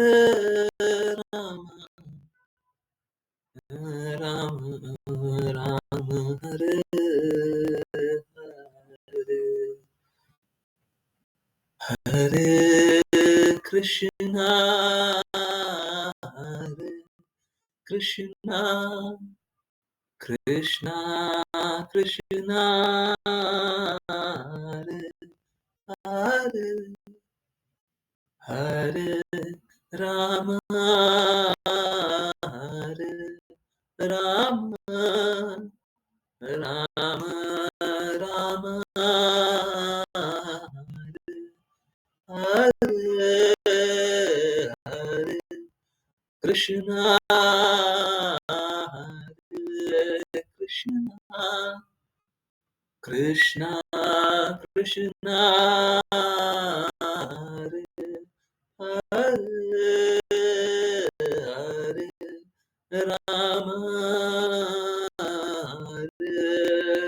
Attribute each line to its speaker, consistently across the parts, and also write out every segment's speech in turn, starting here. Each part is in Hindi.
Speaker 1: राम राम राम हरे हरे कृष्णा हरे कृष्णा कृष्णा कृष्णा हरे हरे हरे राम हरे राम राम राम हरे हरे कृष्णा हरे कृष्णा कृष्णा कृष्णा हरे हरे हरे राम हरे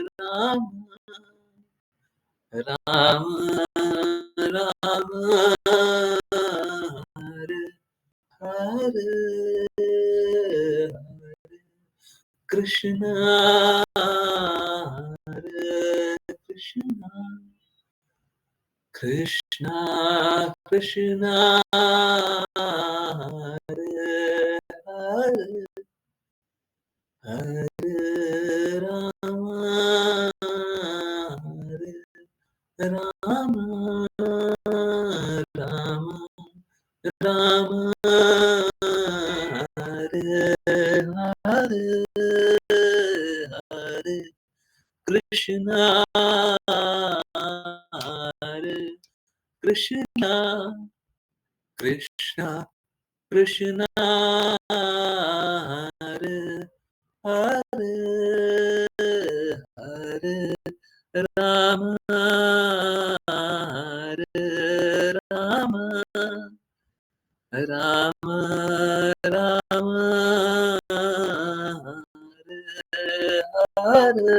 Speaker 1: राम राम राम हरे हरे कृष्णा हरे कृष्णा कृष्णा कृष्णा हरे हरे हरे राम हरे राम राम राम हरे हरे हरे कृष्णा हरे कृष्णा कृष्णा कृष्णा हरे हरे हरे राम हरे राम राम राम हरे हरे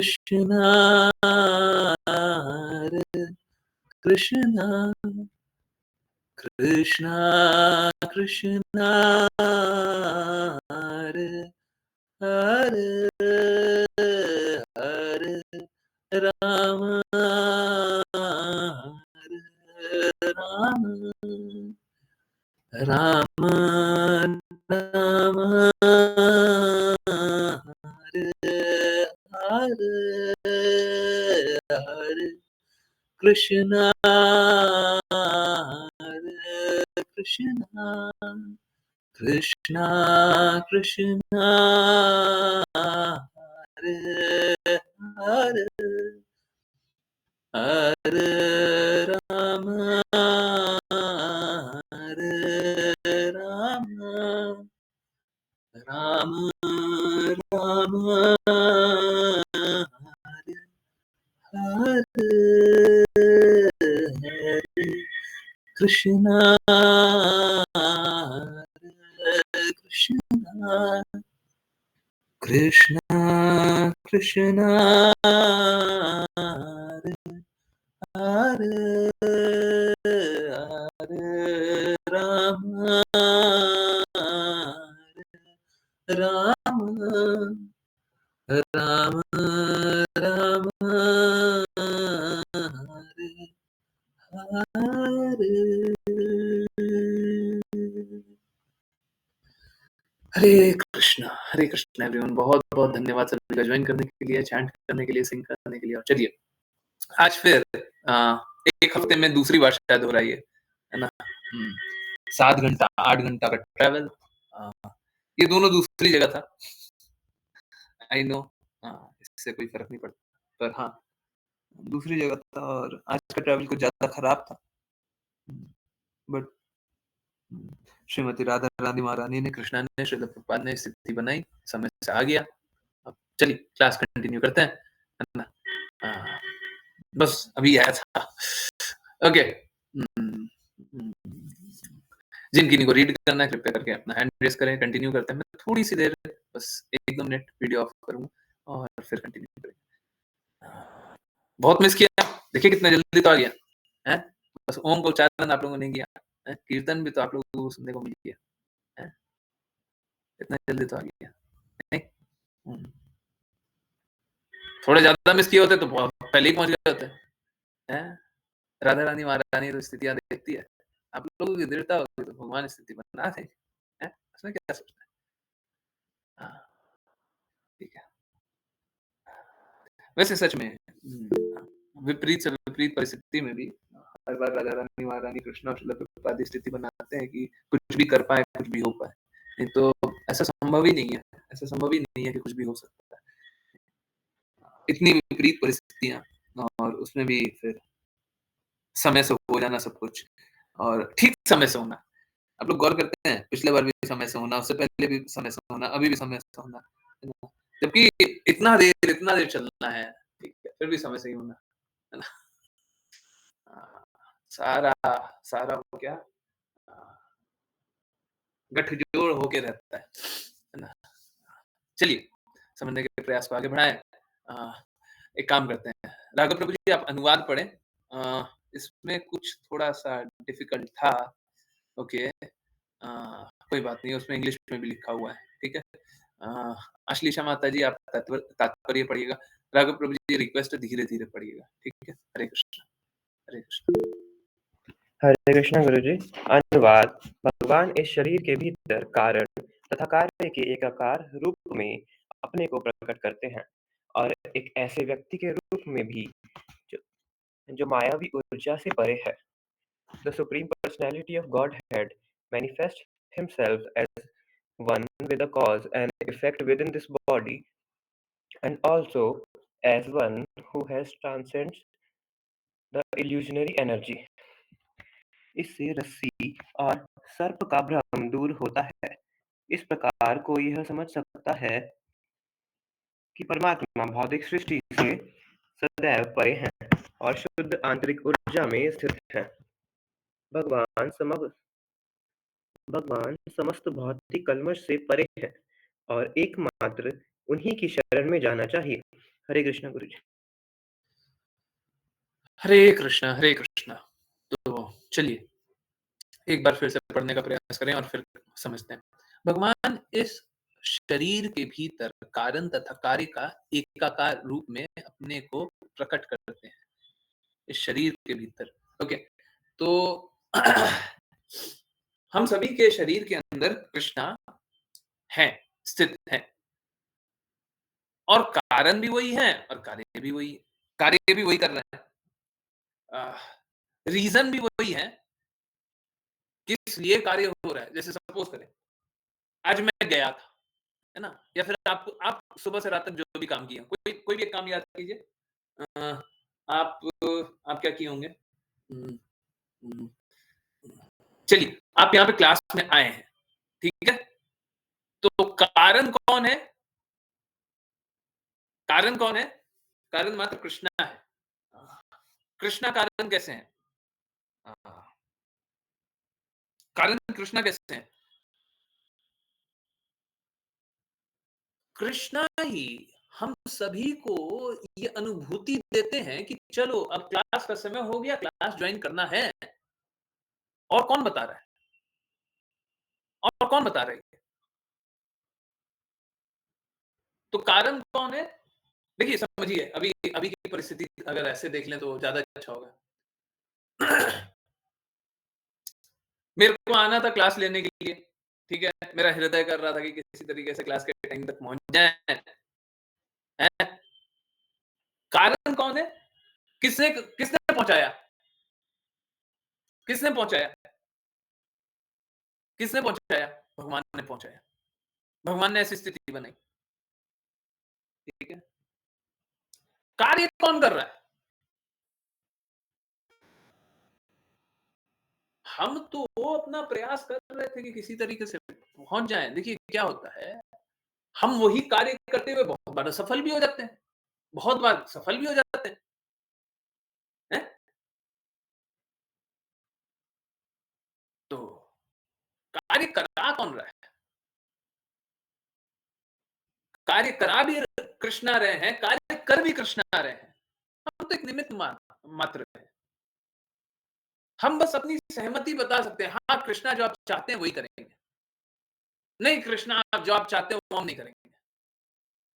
Speaker 1: कृष्णा हरे कृष्णा कृष्णा कृष्णा हरे हरे हरे राम हरे राम राम राम हरे हरे हरे कृष्णा हरे कृष्णा कृष्णा कृष्णा हरे हरे हरे राम हरे राम राम राम हरे हरे हरे कृष्णा हरे कृष्णा कृष्णा कृष्णा हरे हरे हरे राम हरे राम राम राम हरे हरे कृष्णा एवरीवन। बहुत बहुत धन्यवाद सभी का ज्वाइन करने के लिए, चैंट करने के लिए, सिंग करने के लिए। और चलिए आज फिर एक हफ्ते में दूसरी बार शायद हो रहा है ना। 7 घंटा 8 घंटा का ट्रैवल, ये दोनों दूसरी जगह था। आई नो इससे कोई फर्क नहीं पड़ता, पर हाँ दूसरी जगह था और आज का ट्रैवल कुछ ज्यादा खराब था। बट श्रीमती राधा रानी महारानी ने, कृष्णा ने, श्रील प्रभुपाद ने स्थिति बनाई, समय से आ गया। अब चलिए क्लास कंटिन्यू करते हैं, है ना। बस अभी आया था। ओके, जिनकी को रीड करना है कृपया करके अपना हैंड रेस करें। कंटिन्यू करते हैं। मैं थोड़ी सी देर, बस 1-2 मिनट वीडियो ऑफ करूंगा और फिर कंटिन्यू करेंगे। बहुत मिस किया, देखिए कितना जल्दी तो आ गया है। बस ओम का उच्चारण आप लोगों ने किया, कीर्तन भी तो आप लोगों को सुनने को मिल गया, हैं? इतना जल्दी तो आ गया, नहीं? हुँ। थोड़े ज़्यादा मिस किए होते तो पहले ही पहुँच गए होते, हैं? राधा रानी महारानी तो स्थितियाँ देखती है। आप लोगों की दृढ़ता होगी तो भगवान स्थिति बना देंगे, हैं? उसमें क्या सोचना है? हाँ, ठीक है। वैसे सच में हाँ, विपरीत से विपरीत परिस्थिति में भी हर बार राधा रानी, महारानी, कृष्ण और श्रील प्रभुपाद स्थिति बनाते हैं कि कुछ भी कर पाएँ, कुछ भी हो पाए। नहीं तो ऐसा संभव ही नहीं है, ऐसा संभव ही नहीं है कि कुछ भी हो सकता है। इतनी विपरीत परिस्थितियाँ और उसमें भी फिर समय से हो जाना सब कुछ और ठीक समय से होना। आप लोग गौर करते हैं, पिछले बार भी समय से होना, उससे पहले भी समय से होना, अभी भी समय से होना, है ना? जबकि इतना देर चलना है, ठीक है, फिर भी समय से ही होना, है ना? हाँ, सारा सारा वो क्या अ, गठजोड़ होके रहता है ना? चलिए, समझने के प्रयास को आगे बढ़ाएँ। अ, एक काम करते हैं, राघव प्रभु जी आप अनुवाद पढ़ें। इसमें कुछ थोड़ा-सा डिफ़िकल्ट था, ओके। कोई बात नहीं, उसमें इंग्लिश में भी लिखा हुआ है, ठीक है? अ, अश्लीषा माता जी आप तात्पर्य पढ़िएगा। राघव प्रभु जी रिक्वेस्ट है धीरे-धीरे पढ़िएगा, ठीक है? हरे कृष्ण, हरे कृष्ण।
Speaker 2: हरे कृष्ण गुरुजी। अनुवाद। भगवान इस शरीर के भीतर कारण तथा कार्य के एकाकार रूप में अपने को प्रकट करते हैं और एक ऐसे व्यक्ति के रूप में भी जो, जो मायावी ऊर्जा से परे है। The Supreme Personality of Godhead manifests himself as one with a cause and effect within this body and also as one who has transcends the illusionary energy. इससे रस्सी और सर्प का भ्रम दूर होता है। इस प्रकार कोई यह समझ सकता है कि परमात्मा भौतिक सृष्टि से सदैव परे हैं और शुद्ध आंतरिक ऊर्जा में स्थित हैं। भगवान समस्त भौतिक कल्मश से परे है और एकमात्र उन्हीं की शरण में जाना चाहिए। हरे कृष्ण गुरु जी।
Speaker 1: हरे कृष्ण, हरे कृष्ण। तो चलिए, एक बार फिर से पढ़ने का प्रयास करें और फिर समझते हैं। भगवान इस शरीर के भीतर कारण तथा कार्य का एकाकार रूप में अपने को प्रकट करते हैं, इस शरीर के भीतर, ओके। तो हम सभी के शरीर के अंदर कृष्णा हैं, स्थित हैं और कारण भी वही है और कार्य भी वही कर रहे हैं। रीज़न भी वही है, किस लिए कार्य हो रहा है। जैसे सपोज़ करें, आज मैं गया था, है ना? या फिर आप सुबह से रात तक जो भी काम किए हैं, कोई भी एक काम याद कीजिए। अ, आप आप क्या किए होंगे? हुँ, हुँ, चलिए, आप यहाँ पे क्लास में आए हैं, ठीक है? तो कारण कौन है? कारण कौन है? कारण मात्र कृष्णा है। अ, कृष्णा कारण कैसे हैं? अ, कारण कृष्णा कैसे हैं? कृष्णा ही हम सभी को ये अनुभूति देते हैं कि चलो अब क्लास का समय हो गया, क्लास जॉइन करना है। और कौन बता रहा है? और कौन बता रहा है? तो कारण कौन है? देखिए समझिए, अभी अभी की परिस्थिति अगर ऐसे देख लें तो ज़्यादा अच्छा होगा। मेरे को आना था क्लास लेने के लिए, ठीक है? मेरा हृदय कर रहा था कि किसी तरीके से क्लास के टाइम तक पहुँच जाएँ, हैं? कारण कौन है? किसने किसने पहुँचाया? किसने पहुँचाया? किसने पहुँचाया? भगवान ने पहुँचाया। भगवान ने ऐसी स्थिति बनाई, ठीक है? कार्य कौन कर रहा है? हम तो अपना प्रयास कर रहे थे कि किसी तरीके से पहुँच जाएँ। देखिए क्या होता है, हम वही कार्य करते हुए बहुत बार असफल भी हो जाते हैं, बहुत बार सफल भी हो जाते हैं, हैं? तो कार्य करा कौन रहा है? कार्य करा भी कृष्णा रहे हैं, कार्य कर भी कृष्णा रहे हैं। हम तो एक निमित्त मात्र हैं। हम बस अपनी सहमति बता सकते हैं, हाँ, कृष्णा जो आप चाहते हैं वही करेंगे। नहीं कृष्णा आप जो आप चाहते हो वो हम नहीं करेंगे।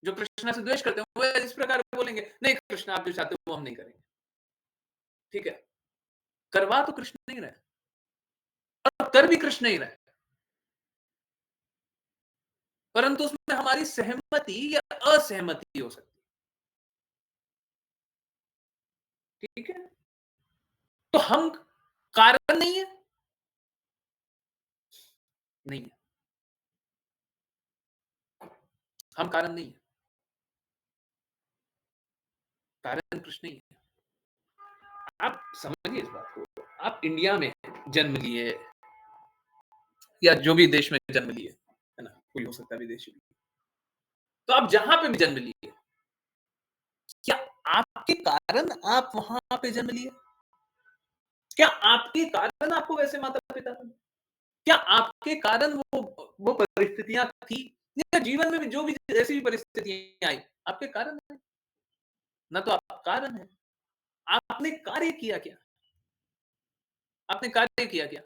Speaker 1: जो कृष्णा से द्वेष करते हैं वो इस प्रकार बोलेंगे, नहीं कृष्णा आप जो चाहते हो वो हम नहीं करेंगे। ठीक है? करवा तो कृष्ण ही रहे हैं और कर भी कृष्ण ही रहे हैं। परंतु उसमें हमारी सहमति या असहमति हो सकती है। ठीक है? तो हम कारण नहीं है? नहीं है। हम कारण नहीं है। कारण कृष्ण ही है। आप समझिए इस बात को। आप इंडिया में जन्म लिए या जो भी देश में जन्म लिए, है ना? कोई हो सकता है विदेशी भी। तो आप जहाँ पे भी जन्म लिए, क्या आपके कारण आप वहाँ पे जन्म लिए? क्या आपके कारण आपको वैसे माता-पिता बने? क्या आपके कारण वो परिस्थितियाँ थी? या जीवन में भी जो भी ऐसी भी परिस्थितियाँ आई, आपके कारण है? ना तो आप कारण हैं। आपने कार्य किया क्या? आपने कार्य किया क्या?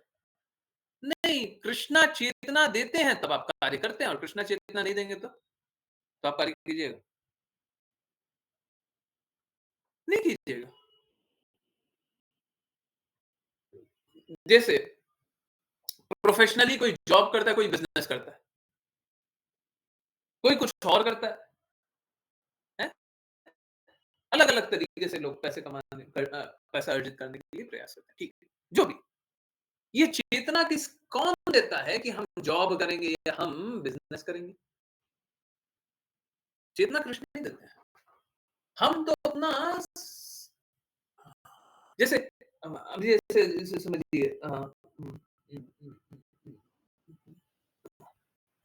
Speaker 1: नहीं, कृष्णा चेतना देते हैं तब आप कार्य करते हैं और कृष्णा चेतना नहीं देंगे तो आप कार्य कीजिएगा? नहीं कीजिएगा। जैसे प्रोफेशनली कोई जॉब करता है, कोई बिज़नेस करता है, कोई कुछ और करता है, हैं? अलग-अलग तरीके से लोग पैसा अर्जित करने के लिए प्रयास करते हैं, ठीक है, जो भी। ये चेतना कौन देता है कि हम जॉब करेंगे या हम बिज़नेस करेंगे? चेतना कृष्ण नहीं देते हैं। हम तो अपना स जैसे अभी जैसे जैसे समझिए हुँ, हुँ, हुँ, हुँ,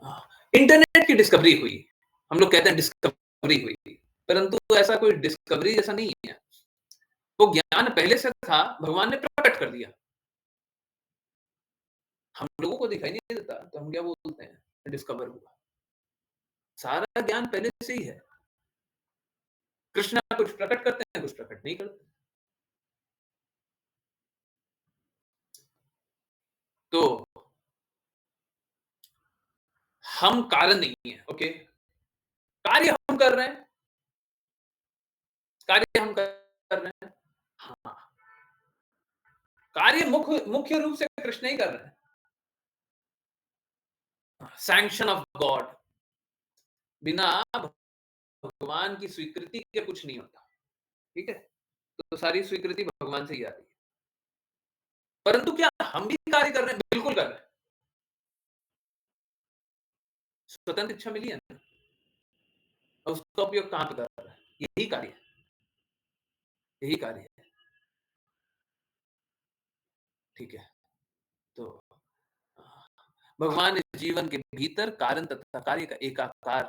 Speaker 1: हाँ, इंटरनेट की डिस्कवरी हुई। हम लोग कहते हैं डिस्कवरी हुई, परंतु ऐसा कोई डिस्कवरी जैसा नहीं है। वो ज्ञान पहले से था, भगवान ने प्रकट कर दिया। हम लोगों को दिखाई नहीं देता, तो हम क्या बोलते हैं, डिस्कवर हुआ। सारा ज्ञान पहले से ही है। कृष्णा कुछ प्रकट करते हैं, कुछ प्रकट नहीं करते। तो हम कारण नहीं है, ओके? कार्य हम कर रहे हैं, कार्य हम कर रहे हैं। हाँ, कार्य मुख्य मुख्य रूप से कृष्ण ही कर रहे हैं। सैंक्शन ऑफ गॉड, बिना भगवान की स्वीकृति के कुछ नहीं होता, ठीक है? तो सारी स्वीकृति भगवान से ही आती है। परंतु क्या हम भी कार्य कर रहे हैं? बिल्कुल कर रहे हैं। स्वतंत्र इच्छा मिली है ना, और उसका उपयोग कहाँ पे कर रहा है? यही कार्य है, यही कार्य है, ठीक है? तो अ, भगवान इस जीवन के भीतर कारण तथा कार्य का एकाकार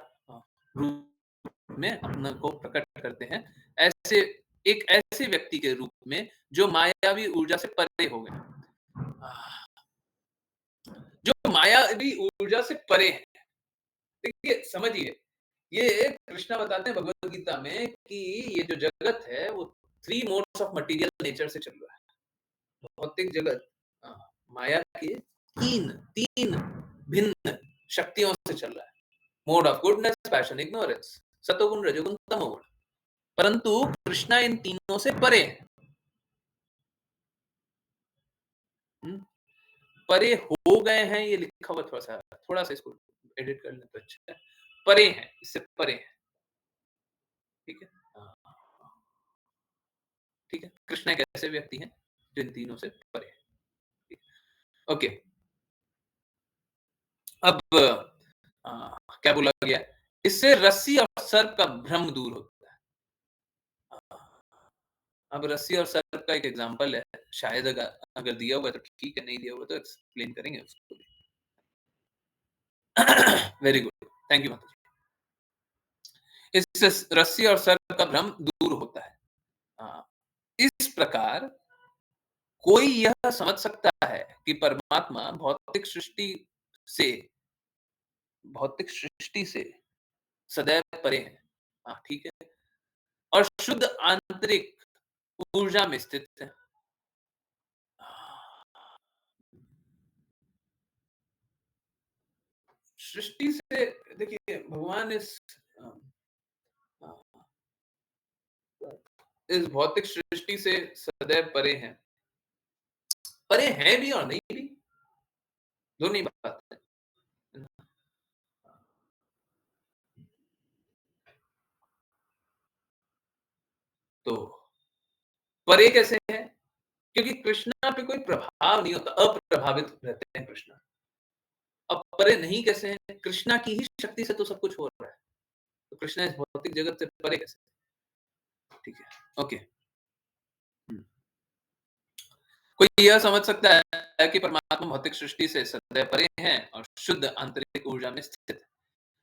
Speaker 1: रूप में अपने को प्रकट करते हैं। ऐसे एक ऐसे व्यक्ति के रूप में जो मायावी ऊर्जा से परे हो गए। जो मायावी ऊर्जा से परे है। देखिए समझिए, ये कृष्णा बताते हैं भगवद गीता में कि ये जो जगत है वो 3 मोड्स ऑफ मटेरियल नेचर से चल रहा है। भौतिक जगत अ, माया के 3 भिन्न शक्तियों से चल रहा है। Mode of goodness, passion, ignorance, सतोगुण, रजोगुण, तमोगुण। परंतु कृष्णा इन तीनों से परे है। हुँ, परे हो गए हैं ये लिखा हुआ थोड़ा-सा इसको एडिट कर लें तो अच्छा है। परे हैं, इससे परे हैं, ठीक है? हाँ, ठीक है? कृष्णा एक ऐसे व्यक्ति हैं जो इन तीनों से परे हैं। ठीक है? ओके, अब क्या बोला गया? इससे रस्सी और सर्प का भ्रम दूर होता है। अब रस्सी और सर्प का एक एग्ज़ाम्पल है, शायद अगर दिया हुआ है तो ठीक है, नहीं दिया हुआ तो एक्सप्लेन करेंगे उसको भी। वेरी गुड, थैंक यू माताजी। इससे रस्सी और सर्प का भ्रम दूर होता है। इस प्रकार कोई यह समझ सकता है कि परमात्मा से भौतिक सृष्टि से सदैव परे हैं। हाँ, ठीक है। और शुद्ध आंतरिक ऊर्जा में स्थित है। सृष्टि से देखिए भगवान अ, अ, इस भौतिक सृष्टि से सदैव परे हैं। परे हैं भी और नहीं भी, दोनों ही बात है। है ना? तो परे कैसे हैं? क्योंकि कृष्णा पे कोई प्रभाव नहीं होता, अप्रभावित रहते हैं कृष्णा। अब परे नहीं कैसे हैं? कृष्णा की ही शक्ति से तो सब कुछ हो रहा है। तो कृष्णा इस भौतिक जगत से परे कैसे? ठीक है, ओके। हुँ। कोई यह समझ सकता है कि परमात्मा भौतिक सृष्टि से सदैव परे हैं और शुद्ध आंतरिक ऊर्जा में स्थित है।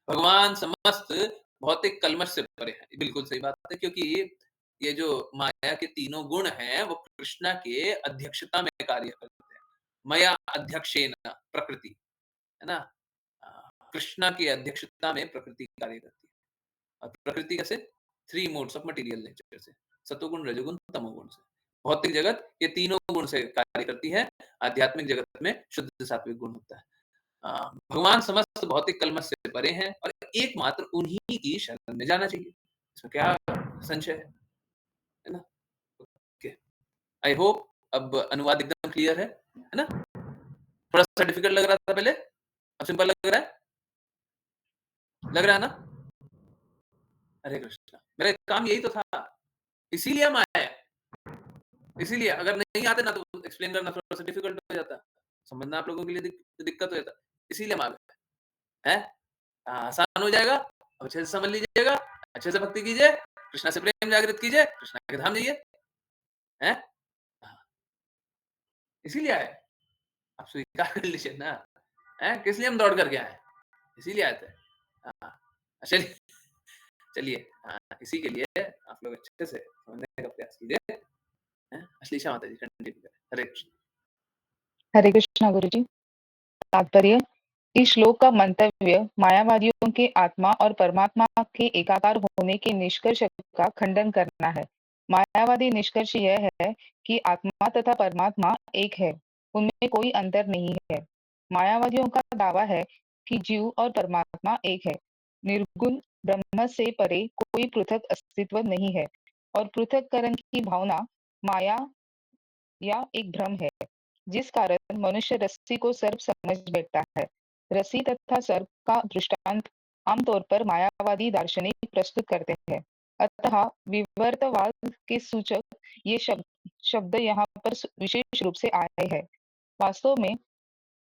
Speaker 1: भगवान समस्त भौतिक कल्मश से परे हैं। बिल्कुल सही बात है क्योंकि ये जो माया के तीनों गुण हैं वो कृष्णा के अध्यक्षता में कार्य करते हैं। मया अध्यक्षेन प्रकृति, है ना? कृष्णा की अध्यक्षता में प्रकृति कार्य करती है। और प्रकृति कैसे? 3 मोड्स ऑफ मटेरियल नेचर से, सतोगुण, रजोगुण, तमोगुण से। भौतिक जगत ये तीनों गुण से कार्य करती है, आध्यात्मिक जगत में शुद्ध सात्विक गुण होता है। भगवान समस्त भौतिक कल्मश से परे हैं और एकमात्र उन्हीं की शरण में जाना चाहिए। इसमें क्या संशय है ना? ओके, आई होप अब अनुवाद एकदम क्लियर है ना? थोड़ा-सा डिफिकल्ट लग रहा था पहले, अब सिंपल लग रहा है? लग रहा है ना? हरे कृष्णा, मेरा काम यही तो था, इसीलिए हम आए। इसीलिए अगर नहीं आते ना तो एक्सप्लेन करना थोड़ा-सा डिफिकल्ट हो जाता। समझना आप लोगों के लिए दिक्कत हो जाता। इसीलिए हम आ गए, हैं? आसान हो जाएगा, अब अच्छे से समझ लीजिएगा, अच्छे से भक्ति कीजिए, कृष्णा से प्रेम जागृत कीजिए, कृष्णा के धाम जाइए, हैं? हाँ, इसीलिए आए। आप स्वीकार कर लीजिए ना, हैं? किस लिए हम दौड़ करके आए? इसीलिए आए थे। हाँ, चलिए चलिए इसी के लिए आप लोग अच्छे से समझने का प्रयास कीजिए, हैं? अश्लीषा माता जी कंटिन्यू करें। हरे कृष्ण।
Speaker 3: हरे कृष्णा गुरुजी। तात्पर्य, इस श्लोक का मंतव्य मायावादियों के आत्मा और परमात्मा के एकाकार होने के निष्कर्ष का खंडन करना है। मायावादी निष्कर्ष यह है कि आत्मा तथा परमात्मा एक है, उनमें कोई अंतर नहीं है। मायावादियों का दावा है कि जीव और परमात्मा एक है। निर्गुण ब्रह्म से परे कोई पृथक अस्तित्व नहीं है और पृथक्करण की भावना माया या एक भ्रम है, जिस कारण मनुष्य रस्सी को सर्प समझ बैठता है। रस्सी तथा सर्प का दृष्टांत आमतौर पर मायावादी दार्शनिक प्रस्तुत करते हैं। अतः विवर्तवाद के सूचक ये शब्द यहाँ पर विशेष रूप से आए हैं। वास्तव में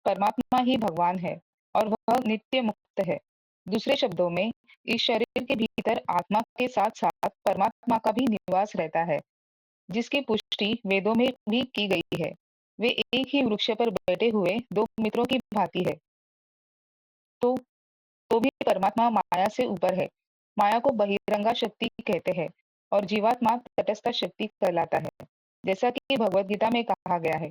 Speaker 3: परमात्मा ही भगवान है और वह नित्य मुक्त है। दूसरे शब्दों में, इस शरीर के भीतर आत्मा के साथ साथ परमात्मा का भी निवास रहता है, जिसकी पुष्टि वेदों में भी की गई है। वे एक ही वृक्ष पर बैठे हुए दो मित्रों की भांति है। तो तो भी परमात्मा माया से ऊपर है। माया को बहिरंगा शक्ति कहते हैं और जीवात्मा तटस्थ शक्ति कहलाता है, जैसा कि भगवत गीता में कहा गया है।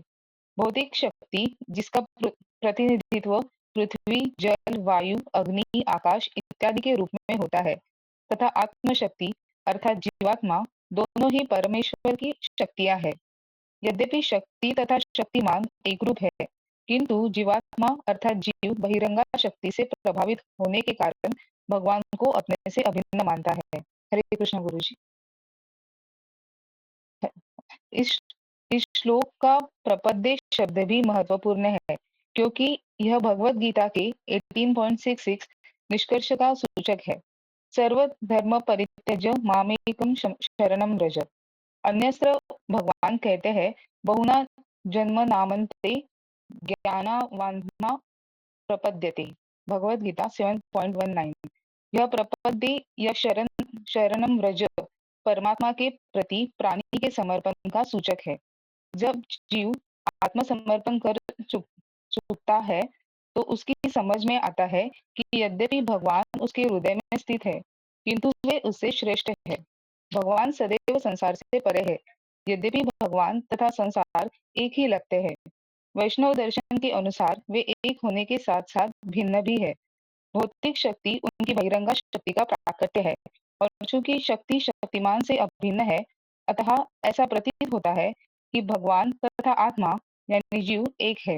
Speaker 3: भौतिक शक्ति जिसका प्रतिनिधित्व पृथ्वी, जल, वायु, अग्नि, आकाश इत्यादि के रूप में होता है, तथा आत्मशक्ति अर्थात जीवात्मा दोनों ही परमेश्वर की शक्तियां हैं। यद्यपि शक्ति तथा शक्तिमान एकरूप है, किंतु जीवात्मा अर्थात जीव बहिरंगा शक्ति से प्रभावित होने के कारण भगवान को अपने से अभिन्न मानता है। हरे कृष्ण गुरु जी। इस इस श्लोक का प्रपद्य शब्द भी महत्वपूर्ण है, क्योंकि यह भगवत गीता के 18.66 निष्कर्ष का सूचक है। सर्व धर्म परित्यज्य मामेकं शरणं व्रज। अन्यत्र भगवान कहते हैं, बहुना जन्म नामन्ते ज्ञानावान्मा प्रपद्यते। भगवद गीता 7.19। यह प्रपत्ति या शरणम व्रज परमात्मा के प्रति प्राणी के समर्पण का सूचक है। जब जीव आत्मसमर्पण कर चुकता है, तो उसकी समझ में आता है कि यद्यपि भगवान उसके हृदय में स्थित है, किंतु वे उससे श्रेष्ठ है। भगवान सदैव संसार से परे है, यद्यपि भगवान तथा संसार एक ही लगते हैं। वैष्णव दर्शन के अनुसार वे एक होने के साथ साथ भिन्न भी है। भौतिक शक्ति उनकी बहिरंगा शक्ति का प्राकट्य है, और चूंकि शक्ति शक्तिमान से अभिन्न है, अतः ऐसा प्रतीत होता है कि भगवान तथा आत्मा यानी जीव एक है।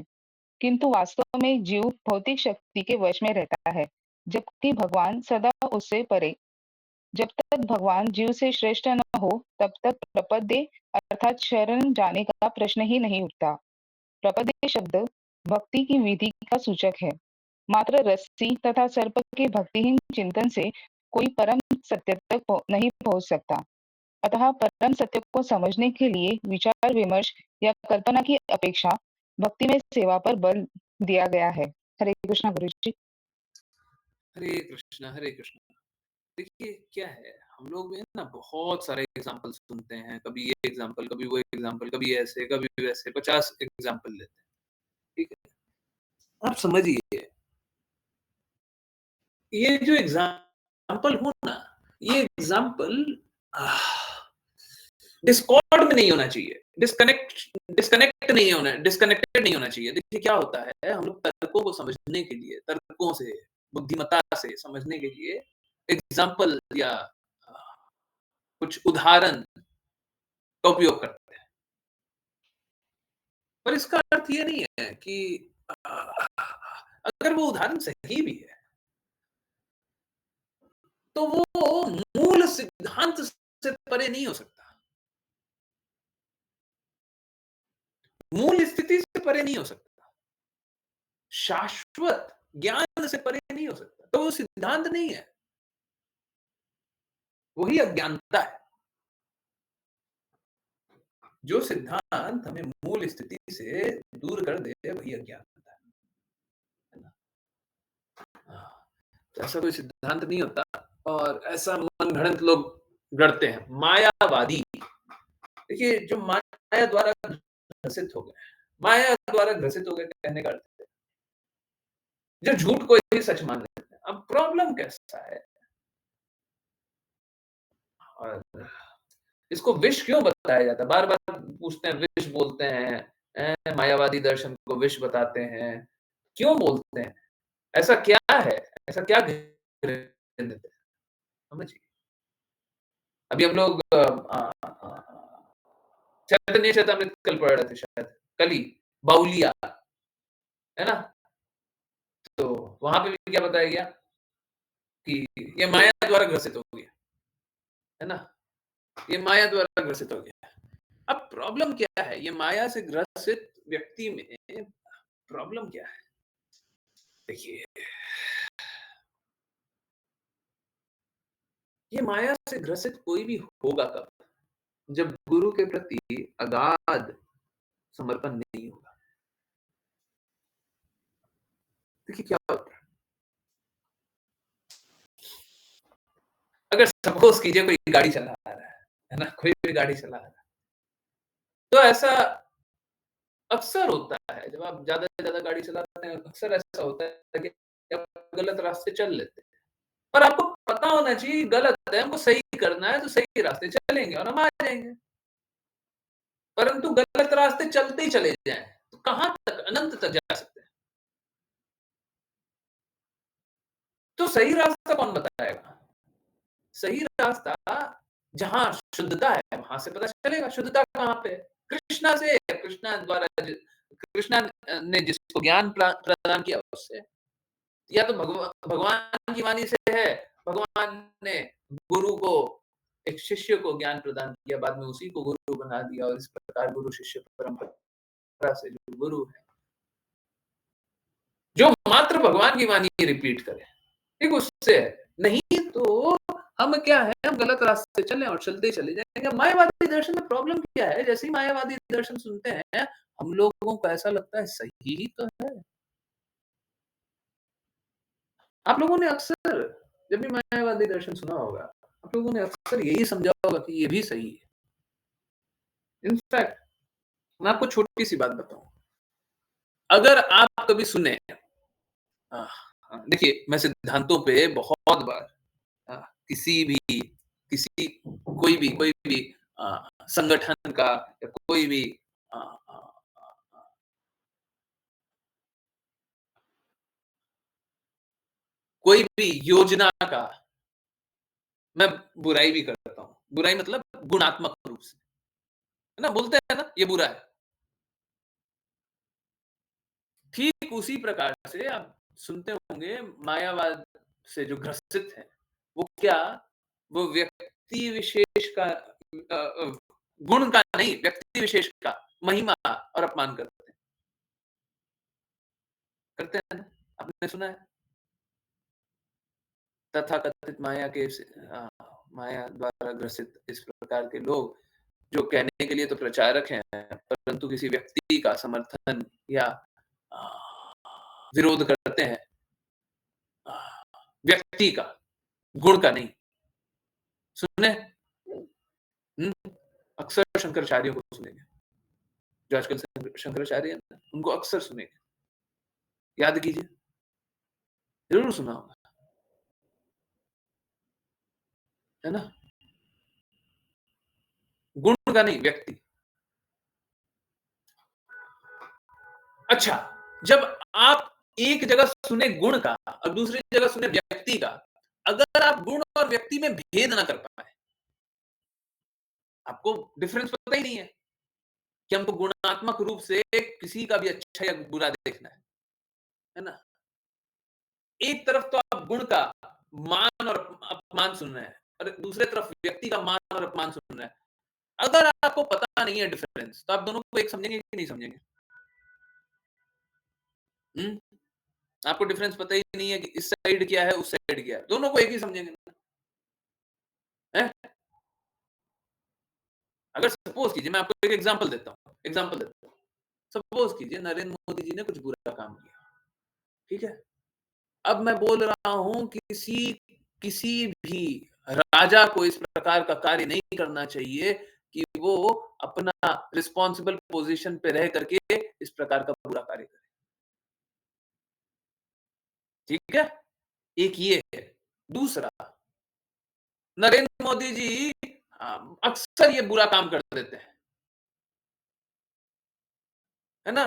Speaker 3: किंतु वास्तव में जीव भौतिक शक्ति के वश में रहता है, जबकि भगवान सदा उससे परे। जब तक भगवान जीव से श्रेष्ठ न हो, तब तक प्रपद्ये अर्थात शरण जाने का प्रश्न ही नहीं उठता। प्रपद्ये शब्द भक्ति की विधि का सूचक है। मात्र रस्सी तथा सर्प के भक्तिहीन चिंतन से कोई परम सत्य तक नहीं पहुंच सकता। अतः परम सत्य को समझने के लिए विचार विमर्श या कल्पना की अपेक्षा भक्ति में सेवा पर बल दिया गया है। हरे कृष्णा गुरु जी।
Speaker 1: हरे कृष्णा, हरे कृष्णा। देखिए क्या है, हम लोग में ना बहुत सारे एग्जाम्पल सुनते हैं, कभी ये एग्जाम्पल, कभी वो एग्जाम्पल, कभी ऐसे, कभी वैसे, 50 एग्जाम्पल लेते हैं। ठीक है, आप समझिए, ये जो एग्जाम्पल हो ना, ये एग्जाम्पल डिस्कॉर्ड में नहीं होना चाहिए, डिस्कनेक्टेड नहीं होना चाहिए। देखिए क्या होता है, हम लोग तर्कों को समझने के लिए, तर्कों से, बुद्धिमत्ता से समझने के लिए एग्जाम्पल या कुछ उदाहरण का उपयोग करते हैं, पर इसका अर्थ ये नहीं है कि अगर वो उदाहरण सही भी है, तो वो मूल सिद्धांत से परे नहीं हो सकता, मूल स्थिति से परे नहीं हो सकता, शाश्वत ज्ञान से परे नहीं हो सकता। तो वो सिद्धांत नहीं है, वही अज्ञानता है। जो सिद्धांत हमें मूल स्थिति से दूर कर दे, वही अज्ञानता है ना? तो ऐसा कोई सिद्धांत नहीं होता, और ऐसा मन घड़ंत लोग गढ़ते हैं, मायावादी। देखिए, जो माया द्वारा ग्रसित हो गए, माया द्वारा ग्रसित हो गए कहने का अर्थ है जो झूठ को ही सच मान लेते हैं। अब प्रॉब्लम कैसा है, और इसको विष क्यों बताया जाता है? बार बार पूछते हैं, विष बोलते हैं, मायावादी दर्शन को विष बताते हैं, क्यों बोलते हैं? ऐसा क्या है, ऐसा क्या समझिए। अभी हम लोग चैतन्य चेतामृत कल पढ़ रहे थे, शायद कल ही, बाउलिया, है ना? तो वहां पे भी क्या बताया गया कि ये माया द्वारा ग्रसित हो गया, है ना? ये माया द्वारा ग्रसित हो गया। अब प्रॉब्लम क्या है, ये माया से ग्रसित व्यक्ति में प्रॉब्लम क्या है? देखिए, ये माया से ग्रसित कोई भी होगा कब? जब गुरु के प्रति अगाध समर्पण नहीं होगा। देखिए क्या होता है, अगर सपोज कीजिए कोई गाड़ी चला रहा है ना? कोई भी गाड़ी चला रहा है, तो ऐसा अक्सर होता है, जब आप ज़्यादा से ज़्यादा गाड़ी चलाते हैं, अक्सर ऐसा होता है कि आप गलत रास्ते चल लेते हैं। पर आपको पता होना चाहिए गलत है, हमको सही करना है, तो सही रास्ते चलेंगे और हम आ जाएँगे। परंतु गलत रास्ते चलते ही चले जाएँ, तो कहाँ तक, अनंत तक जा सकते हैं। तो सही रास्ता कौन बताएगा? सही रास्ता जहाँ शुद्धता है, वहाँ से पता चलेगा शुद्धता कहाँ पे है। कृष्णा से, कृष्णा ने जिसको ज्ञान प्रदान किया उससे, या तो भगवान की वाणी से है, भगवान ने गुरु को, एक शिष्य को ज्ञान प्रदान किया, बाद में उसी को गुरु बना दिया, और इस प्रकार गुरु शिष्य परंपरा से जो गुरु है, जो मात्र भगवान की वाणी रिपीट करे, ठीक उससे है। नहीं तो हम क्या है, हम गलत रास्ते चले और चलते ही चले जाएंगे। मायावादी दर्शन में प्रॉब्लम क्या है, जैसे ही मायावादी दर्शन सुनते हैं, हम लोगों को ऐसा लगता है सही ही तो है। आप लोगों ने अक्सर जब भी मायावादी दर्शन सुना होगा, आप लोगों ने अक्सर यही समझा होगा कि ये भी सही है। इनफैक्ट मैं आपको छोटी सी बात बताऊं, अगर आप कभी सुने, देखिए मैं सिद्धांतों पे बहुत बार, अ, किसी भी किसी कोई भी संगठन का, या कोई भी अ, अ, कोई भी योजना का मैं बुराई भी करता हूँ। बुराई मतलब गुणात्मक रूप से, है ना? बोलते हैं ना ये बुरा है। ठीक उसी प्रकार से आप सुनते होंगे मायावाद से जो ग्रसित है, वो क्या? वो व्यक्ति विशेष का गुण का नहीं, व्यक्ति विशेष का महिमा और अपमान करते हैं ना? आपने सुना है? तथाकथित माया द्वारा ग्रसित इस प्रकार के लोग जो कहने के लिए तो प्रचारक हैं, परंतु किसी व्यक्ति का समर्थन या विरोध करते हैं, व्यक्ति का, गुण का नहीं। सुने? अक्सर शंकराचार्यों को सुनेंगे, जो आजकल शंकराचार्य हैं ना, उनको अक्सर सुनेंगे। याद कीजिए, जरूर सुना होगा, है ना? गुण का नहीं, व्यक्ति। अच्छा, जब आप एक जगह सुने गुण का और दूसरी जगह सुने व्यक्ति का, अगर आप गुण और व्यक्ति में भेद ना कर पाए, आपको डिफरेंस पता ही नहीं है कि हमको गुणात्मक रूप से किसी का भी अच्छा या बुरा देखना है ना? एक तरफ तो आप गुण का मान और अपमान सुन रहे हैं और दूसरे तरफ व्यक्ति का मान और अपमान सुन रहे हैं। अगर आपको पता नहीं है डिफरेंस, तो आप दोनों को एक समझेंगे कि नहीं समझेंगे? हम्म? आपको डिफरेंस पता ही नहीं है कि इस साइड क्या है, उस साइड क्या है, दोनों को एक ही समझेंगे ना? है? अगर सपोज कीजिए, मैं आपको एक एग्जांपल देता हूँ। सपोज कीजिए नरेंद्र मोदी जी ने कुछ बुरा काम किया, ठीक है? अब मैं बोल रहा हूं किसी किसी भी राजा को इस प्रकार का कार्य नहीं करना चाहिए कि वो अपना रिस्पॉन्सिबल पोजीशन पे रह करके इस प्रकार का बुरा कार्य करे। ठीक है? एक ये है। दूसरा, नरेंद्र मोदी जी अक्सर ये बुरा काम कर देते हैं, है ना?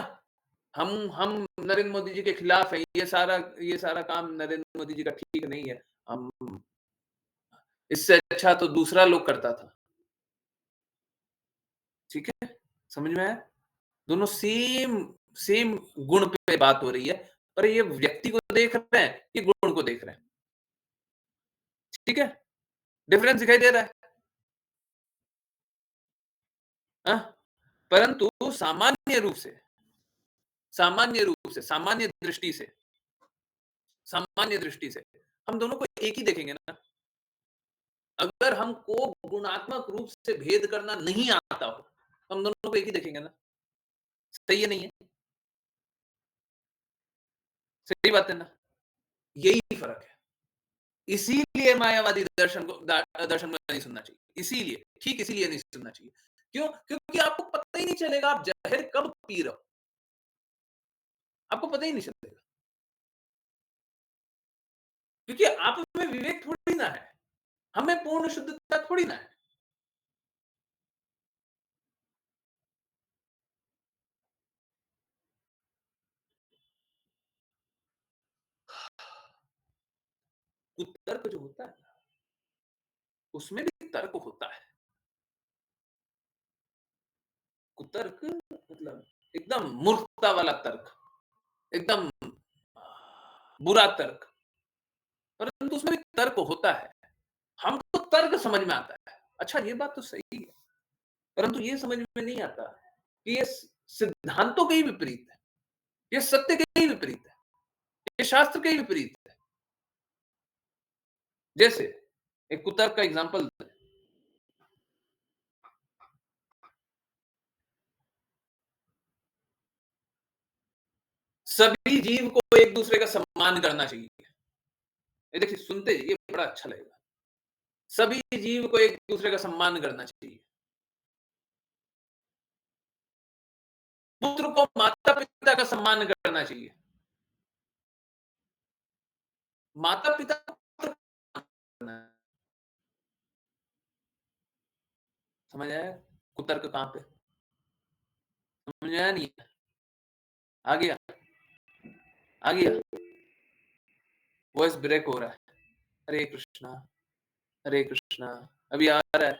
Speaker 1: हम नरेंद्र मोदी जी के खिलाफ है, ये सारा काम नरेंद्र मोदी जी का ठीक नहीं है। हम इससे अच्छा तो दूसरा लोग करता था। ठीक है? समझ में आया? दोनों सेम सेम गुण पे बात हो रही है, पर ये व्यक्ति को देख रहे हैं, ये गुण को देख रहे हैं। ठीक है? डिफरेंस दिखाई दे रहा है? हाँ? परंतु सामान्य दृष्टि से हम दोनों को एक ही देखेंगे ना। अगर हमको गुणात्मक रूप से भेद करना नहीं आता हो, तो हम दोनों को एक ही देखेंगे ना। सही है नहीं है? सही बात है ना? यही फर्क है। इसीलिए मायावादी दर्शन में नहीं सुनना चाहिए। इसीलिए नहीं सुनना चाहिए। क्यों? क्योंकि आपको पता ही नहीं चलेगा आप जहर कब पी रहे हो। आपको पता ही नहीं चलेगा। क्योंकि आप में विवेक थोड़ी ना है। हमें पूर्ण शुद्धता थोड़ी ना है। कुतर्क जो होता है, उसमें भी तर्क होता है। कुतर्क मतलब एकदम मूर्खता वाला तर्क, एकदम बुरा तर्क, परंतु उसमें भी तर्क होता है। हमको तर्क समझ में आता है। अच्छा, ये बात तो सही है, परंतु ये समझ में नहीं आता कि ये सिद्धांतों के ही विपरीत है, ये सत्य के ही विपरीत है, ये शास्त्र के ही विपरीत है। जैसे एक कुतर्क का एग्जांपल, सभी जीव को एक दूसरे का सम्मान करना चाहिए। ये देखिए, सुनते ये बड़ा अच्छा लगेगा। सभी जीव को एक दूसरे का सम्मान करना चाहिए। पुत्र को माता पिता का सम्मान करना चाहिए। माता पिता समझ आया? कुतर्क कहां पे समझ आया? नहीं आ गया? आ गया? वॉइस ब्रेक हो रहा है। हरे कृष्णा, हरे कृष्णा। अभी आ रहा है?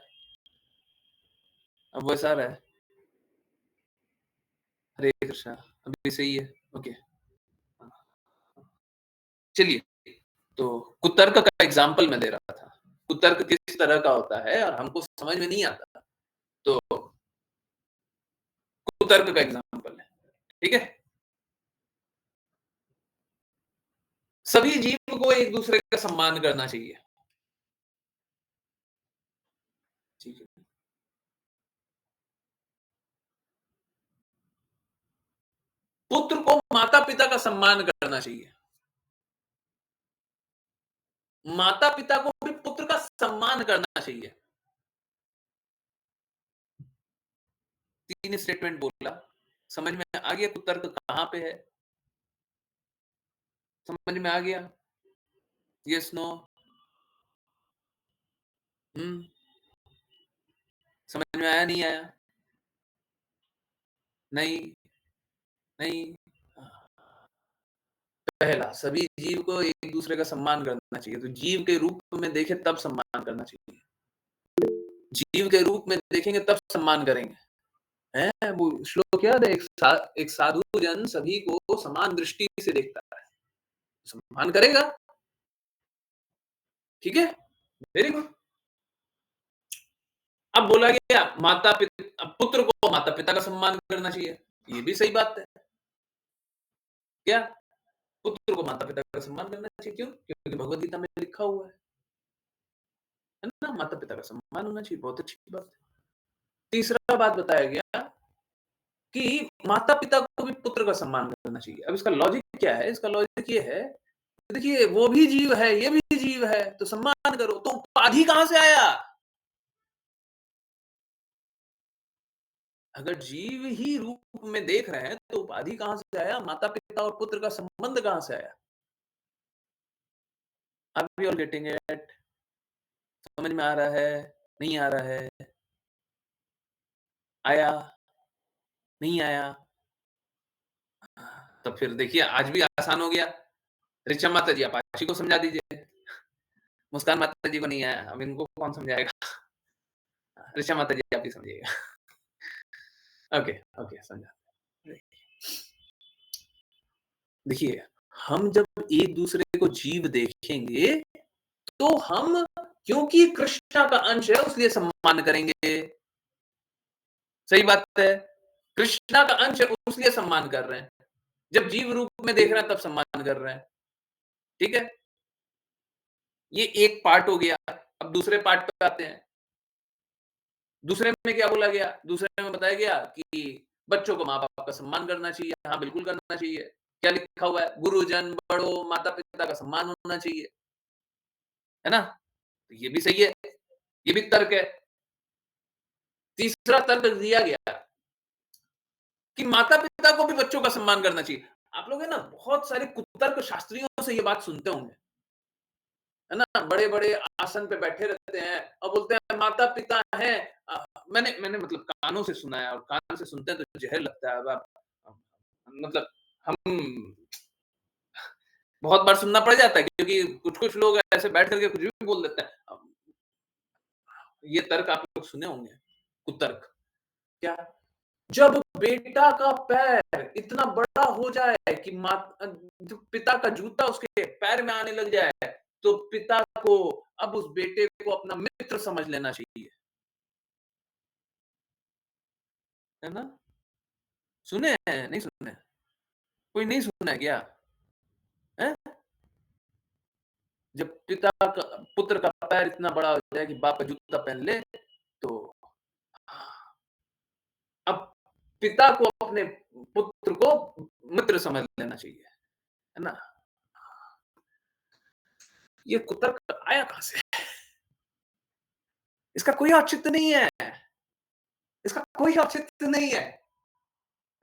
Speaker 1: अब वॉइस आ रहा है? हरे कृष्णा। अभी सही है? ओके। चलिए, तो कुतर्क का एग्ज़ाम्पल मैं दे रहा था। कुतर्क किस तरह का होता है और हमको समझ में नहीं आता। तो कुतर्क का एग्ज़ाम्पल है, ठीक है? सभी जीव को एक-दूसरे का सम्मान करना चाहिए। ठीक है। पुत्र को माता-पिता का सम्मान करना चाहिए। माता-पिता को भी पुत्र का सम्मान करना चाहिए। 3 स्टेटमेंट बोला, समझ में आ गया कुतर्क कहाँ पे है? समझ में आ गया? Yes, no? हुँ, समझ में आया, नहीं आया? नहीं, नहीं? पहला, सभी जीव को एक-दूसरे का सम्मान करना चाहिए। तो जीव के रूप में देखें तब सम्मान करना चाहिए। जीव के रूप में देखेंगे तब सम्मान करेंगे। हैं? वो श्लोक याद है? एक साधु जन सभी को समान दृष्टि से देखता है। सम्मान करेगा, ठीक है? Very good. अब बोला गया अब पुत्र को माता-पिता का सम्मान करना चाहिए। ये भी सही बात है। क्या? पुत्र को माता-पिता का सम्मान करना चाहिए, क्यों? क्योंकि भगवद गीता में लिखा हुआ है ना? माता-पिता का सम्मान होना चाहिए, बहुत अच्छी बात है। तीसरा बात बताया गया कि माता-पिता को भी पुत्र का सम्मान करना चाहिए। अब इसका लॉजिक क्या है? इसका लॉजिक ये है, देखिए वो भी जीव है, ये भी जीव है, तो सम्मान करो। तो उपाधि कहाँ से आया? अगर जीव ही रूप में देख रहे हैं, तो उपाधि कहाँ से आया? माता-पिता और पुत्र का संबंध कहाँ से आया? Are we all getting it? समझ में आ रहा है? नहीं आ रहा है? आया? नहीं आया? तो फिर देखिए आज भी आसान हो गया। ऋचा माता जी आप आशी को समझा दीजिए। मुस्कान माता जी को नहीं आया, अब इनको कौन समझाएगा? ऋचा माता जी आप ही समझिएगा। ओके, ओके समझा। देखिए, हम जब एक-दूसरे को जीव देखेंगे, तो हम क्योंकि कृष्णा का अंश है इसलिए सम्मान करेंगे। सही बात है। कृष्णा का अंश है इसलिए सम्मान कर रहे हैं। जब जीव रूप में देख रहे हैं तब सम्मान कर रहे हैं। ठीक है? ये एक पार्ट हो गया। अब दूसरे पार्ट पे आते हैं। दूसरे में क्या बोला गया? दूसरे में बताया गया कि बच्चों को माँ-बाप का सम्मान करना चाहिए। हाँ, बिल्कुल करना चाहिए। क्या लिखा हुआ है? गुरुजन, बड़ों, माता-पिता का सम्मान होना चाहिए। है ना? तो ये भी सही है। ये भी तर्क है। तीसरा तर्क दिया गया कि माता-पिता को भी बच्चों का सम्मान करना चाहिए। आप लोग है ना बहुत सारे कुतर्क शास्त्रियों से ये बात सुनते होंगे। है ना? बड़े-बड़े आसन पे बैठे रहते हैं और बोलते हैं माता-पिता हैं। मैंने मैंने मतलब कानों से सुना है और कान से सुनते हैं तो ज़हर लगता है। अब आप मतलब हम बहुत बार सुनना पड़ जाता है क्योंकि कुछ-कुछ लोग ऐसे बैठ कर के कुछ भी बोल देते हैं। ये तर्क आप लोग सुने होंगे, कुतर्क। क्या? जब बेटा का पैर इतना बड़ा हो जाए कि जो पिता का जूता उसके पैर में आने लग जाए, तो पिता को अब उस बेटे को अपना मित्र समझ लेना चाहिए। है ना? सुने हैं, नहीं सुने? कोई नहीं सुना है क्या? हैं? जब पुत्र का पैर इतना बड़ा हो जाए कि बाप का जूता पहन ले, तो अब पिता को अपने पुत्र को मित्र समझ लेना चाहिए। है ना? ये कुतर्क आया कहाँ से? इसका कोई औचित्य नहीं है। इसका कोई औचित्य नहीं है।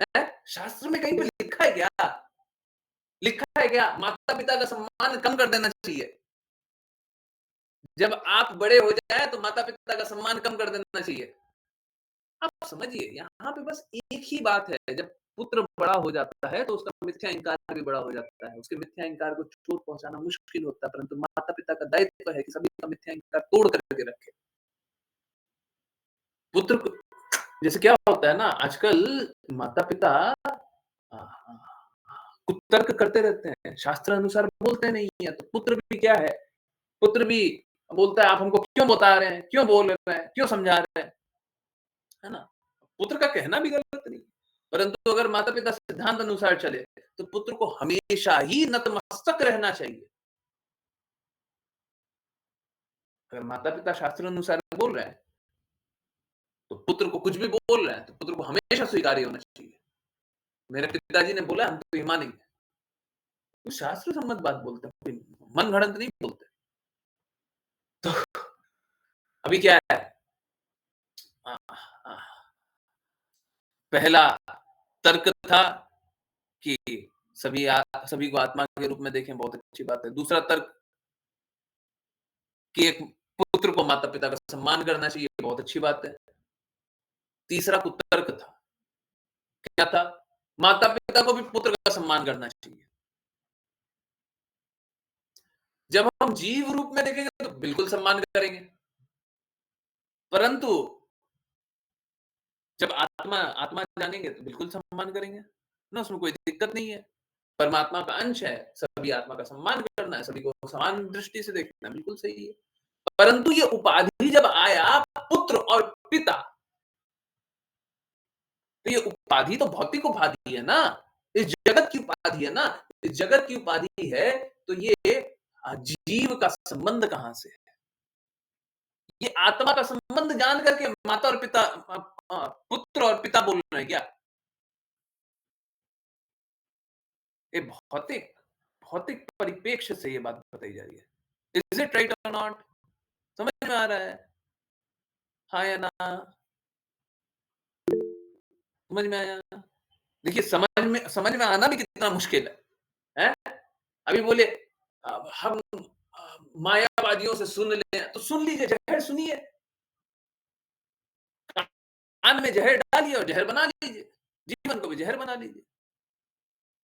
Speaker 1: हैं? शास्त्र में कहीं पे लिखा है क्या? लिखा है क्या? माता-पिता का सम्मान कम कर देना चाहिए। जब आप बड़े हो जाएँ तो माता-पिता का सम्मान कम कर देना चाहिए। आप समझिए यहाँ पे बस एक ही बात है, जब पुत्र बड़ा हो जाता है तो उसका मिथ्या इंकार भी बड़ा हो जाता है। उसके मिथ्या इंकार को चोट पहुँचाना मुश्किल होता है, परंतु माता-पिता का दायित्व है कि सभी का मिथ्या इंकार तोड़ करके रखें। पुत्र को जैसे क्या होता है ना आजकल माता-पिता कुतर्क करते रहते हैं, शास्त्र अनुसार बोलते नहीं है। तो पुत्र भी क्या है? पुत्र भी बोलता है, आप हमको क्यों बता रहे हैं? क्यों बोल रहे हैं? क्यों समझा रहे हैं? है ना? पुत्र का कहना भी गलत नहीं, परंतु अगर माता-पिता सिद्धांत अनुसार चले, तो पुत्र को हमेशा ही नतमस्तक रहना चाहिए। अगर माता-पिता शास्त्र अनुसार बोल रहे हैं, तो पुत्र को कुछ भी बोल रहे हैं, तो पुत्र को हमेशा स्वीकार्य होना चाहिए। मेरे पिताजी ने बोला, हम तो ये मानेंगे। वो शास्त्र सम्मत बात बोलते हैं, कोई मन गढ़ंत नहीं बोलते। तो अभी क्या है? अ अ, पहला तर्क था कि सभी को आत्मा के रूप में देखें, बहुत अच्छी बात है। दूसरा तर्क कि एक पुत्र को माता-पिता का सम्मान करना चाहिए, बहुत अच्छी बात है। तीसरा कुतर्क था, क्या था? माता-पिता को भी पुत्र का सम्मान करना चाहिए। जब हम जीव रूप में देखेंगे तो बिल्कुल सम्मान करेंगे, परंतु जब आत्मा आत्मा जानेंगे तो बिल्कुल सम्मान करेंगे, ना उसमें कोई दिक्कत नहीं है। परमात्मा का अंश है, सभी आत्मा का सम्मान करना है, सभी को समान दृष्टि से देखना बिल्कुल सही है। परंतु ये उपाधि जब आया पुत्र और पिता, तो ये उपाधि तो भौतिक उपाधि है ना, इस जगत की उपाधि है ना, इस जगत की उपाधि है, तो ये जीव का संबंध कहां से है? ये आत्मा का संबंध जान करके माता और पिता पुत्र और पिता बोल रहे हैं क्या? ये भौतिक भौतिक परिप्रेक्ष्य से ये बात बताई जा रही है। इज इट राइट और नॉट? समझ में आ रहा है? हाँ या ना? समझ में आया? देखिए, समझ में आना भी कितना मुश्किल है, हैं? अभी बोले हम मायावादियों से सुन लें, तो सुन लीजिए, ज़हर सुनिए। कान में ज़हर डालिए और ज़हर बना लीजिए। जीवन को भी ज़हर बना लीजिए।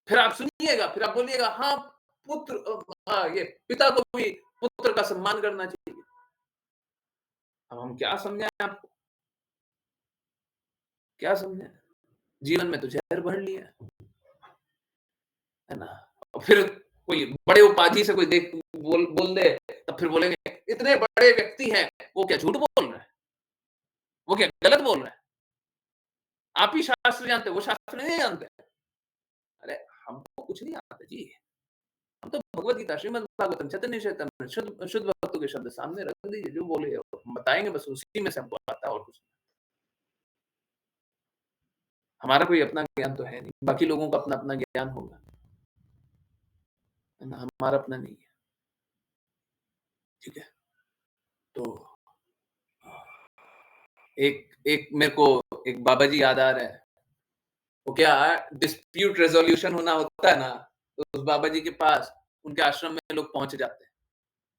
Speaker 1: फिर आप सुनिएगा, फिर आप बोलिएगा हाँ, ये पिता को भी पुत्र का सम्मान करना चाहिए। अब हम क्या समझाएँ आपको? क्या समझाएँ? जीवन में तो ज़हर भर लिया है ना? और फिर कोई बड़े उपाधि से कोई बोल बोल दे, तब फिर बोलेंगे इतने बड़े व्यक्ति हैं, वो क्या झूठ बोल रहे हैं? वो क्या गलत बोल रहे हैं? आप ही शास्त्र जानते हो, वो शास्त्र नहीं जानते। अरे! हमको कुछ नहीं आता जी। हम तो भगवत गीता, श्रीमद् भागवतम, चैतन्य चैतन्य, शुद्ध शुद्ध भक्तों के शब्द सामने रख दीजिए, जो बोले हम बताएँगे, बस उसी में से हमको आता है और कुछ नहीं। हमारा कोई अपना ज्ञान तो है नहीं, बाकी लोगों का अपना-अपना ज्ञान होगा, है ना? हमारा अपना नहीं है, ठीक है? तो एक एक मेरे को एक बाबा जी याद आ रहे हैं, वो क्या डिस्प्यूट रेज़ोल्यूशन होना होता है ना, तो उस बाबा जी के पास उनके आश्रम में लोग पहुँच जाते हैं,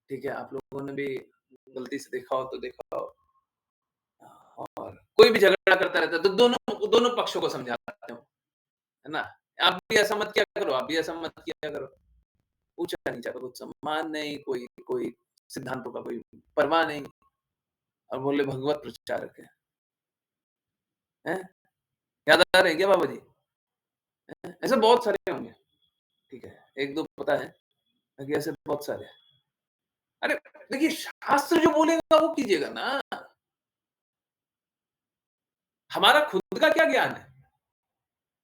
Speaker 1: ठीक है? आप लोगों ने भी गलती से देखा हो तो देखा हो। और कोई भी झगड़ा करता रहता है, तो दोनों दोनों पक्षों को समझाते हो, है ना? आप भी ऐसा मत किया करो, आप भी ऐसा मत किया करो। ऊँचा-नीचा का कुछ सम्मान नहीं, कोई कोई सिद्धांतों का कोई परवाह नहीं और बोले भगवत प्रचारक हैं? याद आ रहे हैं क्या बाबा जी? हैं? ऐसे बहुत सारे होंगे, ठीक है? 1-2 पता है, बाकी ऐसे बहुत सारे हैं। अरे! देखिए, शास्त्र जो बोलेगा वो कीजिएगा ना, हमारा खुद का क्या ज्ञान है?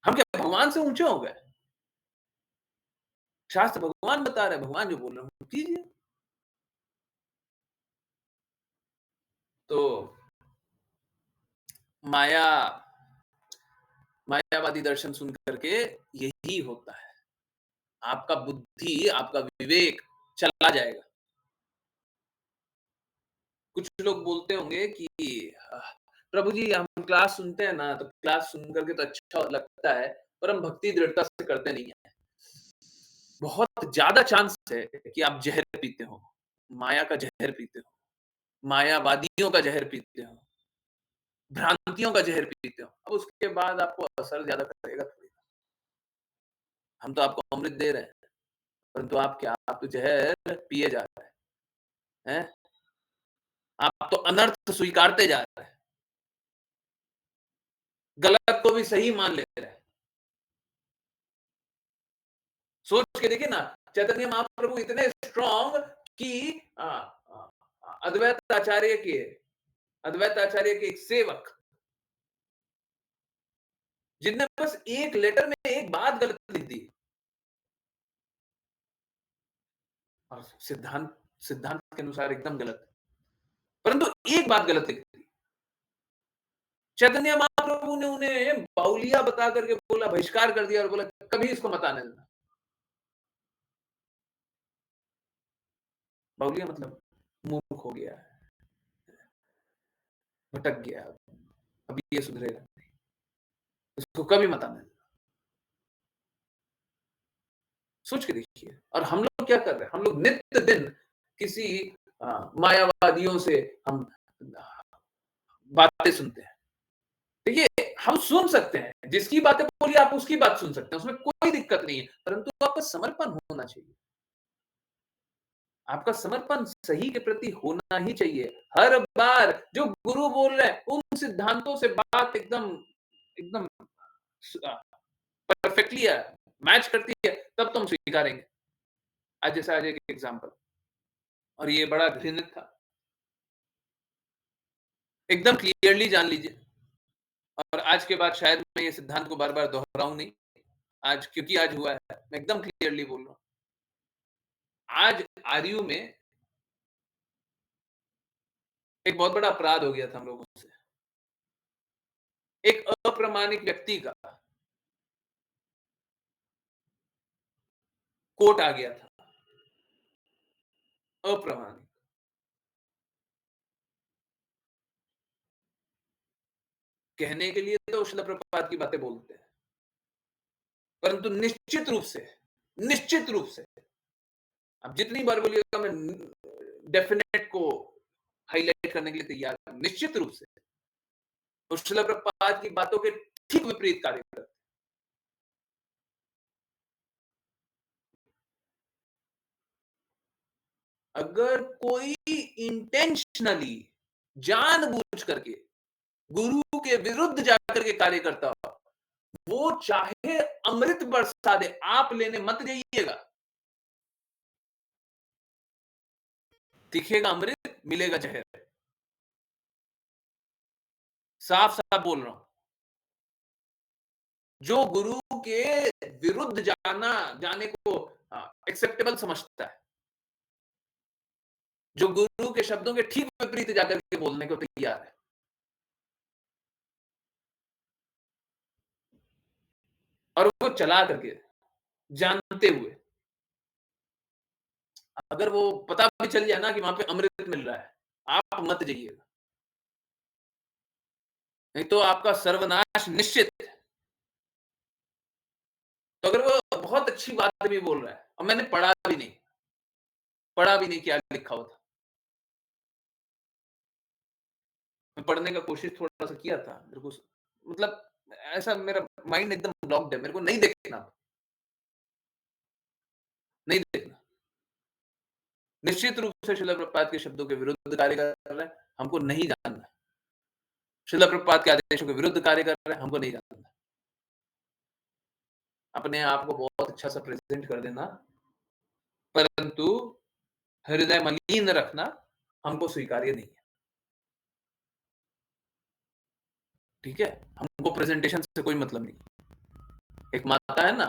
Speaker 1: हम क्या भगवान से ऊँचे हो गए? शास्त्र भगवान बता रहे हैं, भगवान जो बोल रहे हैं वो कीजिए। तो माया मायावादी दर्शन सुन करके यही होता है। आपका बुद्धि, आपका विवेक चला जाएगा। कुछ लोग बोलते होंगे कि अ, प्रभु जी हम क्लास सुनते हैं ना, तो क्लास सुन करके तो अच्छा लगता है, पर हम भक्ति दृढ़ता से करते नहीं हैं। बहुत ज़्यादा चांस है कि आप ज़हर पीते हो, माया का ज़हर पीते हो, मायावादियों का ज़हर पीते हो, भ्रांतियों का ज़हर पीते हो। अब उसके बाद आपको असर ज़्यादा करेगा थोड़ी। हम तो आपको अमृत दे रहे हैं, परंतु आप क्या, आप तो ज़हर पिए जा रहे हैं। आप तो अनर्थ स्वीकारते जा रहे हैं। गलत को भी सही मान ले रहे हैं। सोच के देखिए ना, चैतन्य महाप्रभु इतने स्ट्रांग कि अद्वैत आचार्य के एक सेवक, जिनने बस एक लेटर में एक बात गलत लिख दी, और सिद्धांत सिद्धांत के अनुसार एकदम गलत, परंतु एक बात गलत लिख दी। चैतन्य महाप्रभु ने उन्हें बाउलिया बता करके बोला, बहिष्कार कर दिया और बोला कभी इसको मत आने देना। बाउलिया मतलब मूर्ख हो गया है, भटक गया, अभी ये सुधरेगा नहीं, इसको कभी मत आने देना। सोच के देखिए, और हम लोग क्या कर रहे हैं? हम लोग नित्य दिन किसी मायावादियों से हम बातें सुनते हैं। देखिए, हम सुन सकते हैं, जिसकी बातें बोली आप उसकी बात सुन सकते हैं, उसमें कोई दिक्कत नहीं है, परंतु आपका समर्पण होना चाहिए। आपका समर्पण सही के प्रति होना ही चाहिए। हर बार जो गुरु बोल रहे हैं, उन सिद्धांतों से बात एकदम एकदम परफेक्टली मैच करती है, तब तुम स्वीकारेंगे। आज एक एग्जांपल, और ये बड़ा घृणित था, एकदम क्लियरली जान लीजिए, और आज के बाद शायद मैं ये सिद्धांत को बार-बार दोहराऊं नहीं, आज क्योंकि आज हुआ है, मैं एकदम क्लियरली बोल रहा हूं। आज आरयू में एक बहुत बड़ा अपराध हो गया था हम लोगों से। एक अप्रमाणिक व्यक्ति का कोर्ट आ गया था, अप्रमाणिक। कहने के लिए तो शिला प्रभुपाद की बातें बोलते हैं, परंतु निश्चित रूप से अब जितनी बार बोलिएगा मैं डेफिनेट को हाईलाइट करने के लिए तैयार हूं। निश्चित रूप से तो शिला प्रभुपाद की बातों के ठीक विपरीत कार्य करते हैं। अगर कोई इंटेंशनली जानबूझ करके गुरु के विरुद्ध जाकर के कार्य करता हो, वो चाहे अमृत बरसा दे, आप लेने मत जाइएगा। दिखेगा अमृत, मिलेगा जहर। साफ साफ बोल रहा हूं। जो गुरु के विरुद्ध जाने को एक्सेप्टेबल समझता है, जो गुरु के शब्दों के ठीक विपरीत जाकर के बोलने को तैयार है, और वो चला करके जानते हुए, अगर वो पता भी चल जाए ना कि वहां पे अमृत मिल रहा है, आप मत जाइएगा, नहीं तो आपका सर्वनाश निश्चित है। तो अगर वो बहुत अच्छी बात भी बोल रहा है, और मैंने पढ़ा भी नहीं क्या लिखा हुआ था, मैं पढ़ने का कोशिश थोड़ा सा किया था, मेरे को मतलब ऐसा मेरा माइंड एकदम ब्लॉक्ड है, मेरे को नहीं देखना, नहीं देखना। निश्चित रूप से शिला प्रभुपाद के शब्दों के विरुद्ध कार्य कर रहे हैं, हमको नहीं जानना। शिला प्रभुपाद के आदेशों के विरुद्ध कार्य कर रहे हैं, हमको नहीं जानना। अपने आप को बहुत अच्छा सा प्रेजेंट कर देना, परंतु हृदय मलिन रखना हमको स्वीकार्य नहीं है। ठीक है, हमको प्रेजेंटेशन से कोई मतलब नहीं। एक माता है ना,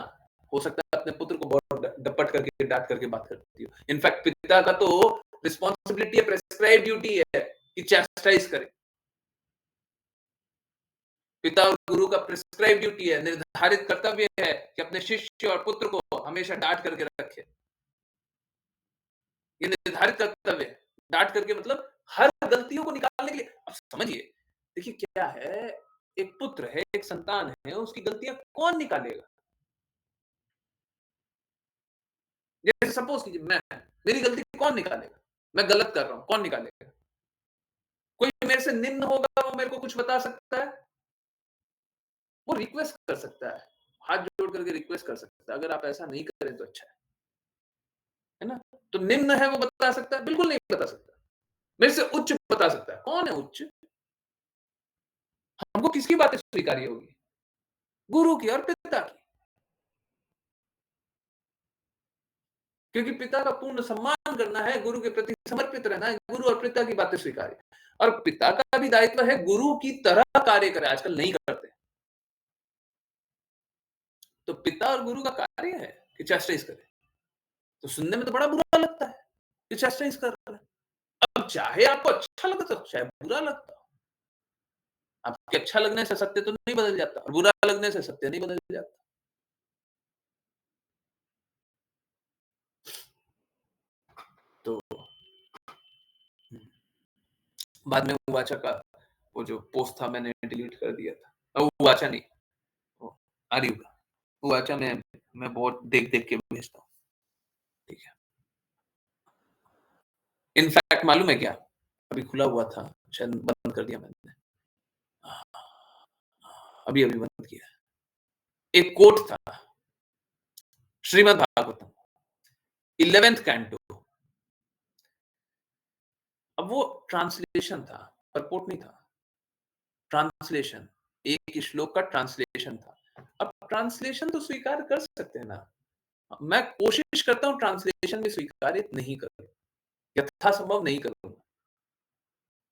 Speaker 1: हो सकता है अपने पुत्र को बहुत डपट करके डांट करके बात करती हो। इनफैक्ट पिता का तो रिस्पॉन्सिबिलिटी है, प्रेस्क्राइब ड्यूटी है कि चैस्टाइज करे। पिता और गुरु का प्रिस्क्राइब ड्यूटी है, निर्धारित कर्तव्य है कि अपने शिष्य और पुत्र को हमेशा डांट करके रखे। ये निर्धारित कर्तव्य है। डांट करके मतलब हर गलतियों को निकालने के लिए। अब समझिए, देखिए क्या है, एक पुत्र है, एक संतान है, उसकी गलतियां कौन निकालेगा? जैसे सपोज कीजिए मेरी गलती कौन निकालेगा? मैं गलत कर रहा हूं, कौन निकालेगा? कोई मेरे से निम्न होगा, वो मेरे को कुछ बता सकता है? वो रिक्वेस्ट कर सकता है, हाथ जोड़ करके रिक्वेस्ट कर सकता है, अगर आप ऐसा नहीं करें तो अच्छा है ना? तो निम्न है वो बता सकता है? बिल्कुल नहीं बता सकता। मेरे से उच्च बता सकता है। कौन है उच्च? हमको किसकी बातें स्वीकार्य होगी? गुरु की और पिता की। क्योंकि पिता का पूर्ण सम्मान करना है, गुरु के प्रति समर्पित रहना है, गुरु और पिता की बातें स्वीकारें। और पिता का भी दायित्व है गुरु की तरह कार्य करें, आजकल नहीं करते। तो पिता और गुरु का कार्य है कि चैस्टाइज करे। तो सुनने में तो बड़ा बुरा लगता है कि चैस्टाइज कर रहा है। अब चाहे आपको अच्छा लगता हो, चाहे बुरा लगता हो, आपके अच्छा लगने से सत्य तो नहीं बदल जाता और बुरा लगने से सत्य नहीं बदल जाता। तो बाद में उवाचा का वो जो पोस्ट था मैंने डिलीट कर दिया था। उवाचा नहीं, वो आर्यू का। उवाचा में मैं बहुत देख-देख के भेजता हूँ। ठीक है। इनफैक्ट मालूम है क्या? अभी खुला हुआ था, शायद बंद कर दिया मैंने। अभी-अभी बंद किया है। एक कोट था, श्रीमद् भागवतम, 11th कैंटो। अब वो ट्रांसलेशन था, परपोर्ट नहीं था। ट्रांसलेशन, एक ही श्लोक का ट्रांसलेशन था। अब ट्रांसलेशन तो स्वीकार कर सकते हैं ना। मैं कोशिश करता हूँ ट्रांसलेशन में स्वीकार्य नहीं करूँ, यथासंभव नहीं करूँगा।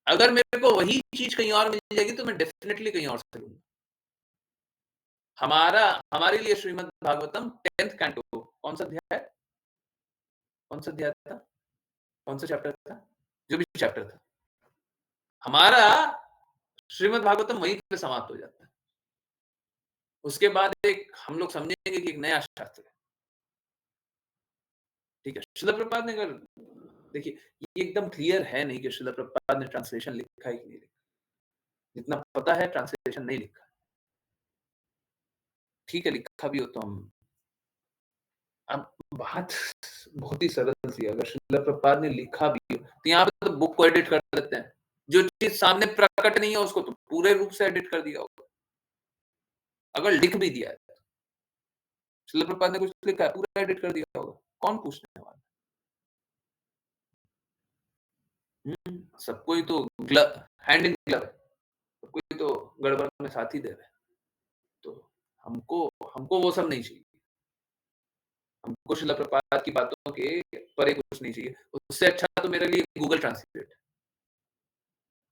Speaker 1: अगर मेरे को वही चीज़ कहीं और मिल जाएगी तो मैं डेफिनिटली कहीं और से लूँगा। हमारे लिए श्रीमद् भागवतम 10th कैंटो कौन सा अध्याय? कौन सा अध्याय था? कौन सा चैप्टर था? जो भी चैप्टर था। हमारा श्रीमद् भागवतम वहीं पे समाप्त हो जाता है। उसके बाद एक हम लोग समझेंगे कि एक नया शास्त्र है। ठीक है। श्रील प्रभुपाद ने अगर देखिए ये एकदम क्लियर है नहीं कि श्रील प्रभुपाद ने ट्रांसलेशन लिखा है कि नहीं लिखा। जितना पता है ट्रांसलेशन नहीं लिखा। ठीक है, लिखा भी हो तो हम अब बात बहुत ही सरल सी है। अगर श्रील प्रभुपाद ने लिखा भी हो तो यहाँ पे तो बुक को एडिट कर देते हैं। जो चीज़ सामने प्रकट नहीं है उसको तो पूरे रूप से एडिट कर दिया होगा। अगर लिख भी दिया है, श्रील प्रभुपाद ने कुछ लिखा है, पूरा एडिट कर दिया होगा। कौन पूछने वाला? सब कोई तो हैंड इन ग्लव है। सब कोई तो गड़बड़ में साथ ही दे रहा है। तो हमको हमको वो सब नहीं चाहिए। हमको श्रील प्रभुपाद की बातों के परे कुछ नहीं चाहिए। उससे अच्छा तो मेरे लिए गूगल ट्रांसलेट।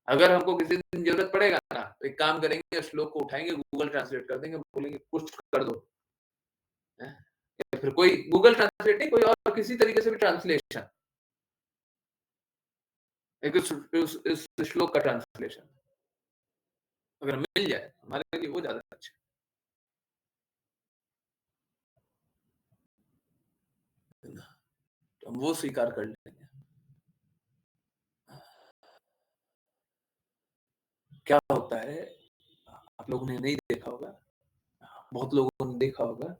Speaker 1: अगर हमको किसी दिन ज़रूरत पड़ेगा ना, तो एक काम करेंगे, श्लोक को उठाएँगे, गूगल ट्रांसलेट कर देंगे, बोलेंगे कुछ कर दो। हैं? या फिर कोई गूगल ट्रांसलेट नहीं, कोई और किसी तरीके से भी ट्रांसलेशन। एक इस श्लोक का ट्रांसलेशन अगर मिल जाए, हमारे लिए वो ज़्यादा अच्छा है। तो हम वो स्वीकार कर लेंगे। क्या होता है, आप लोगों ने नहीं देखा होगा, बहुत लोगों ने देखा होगा,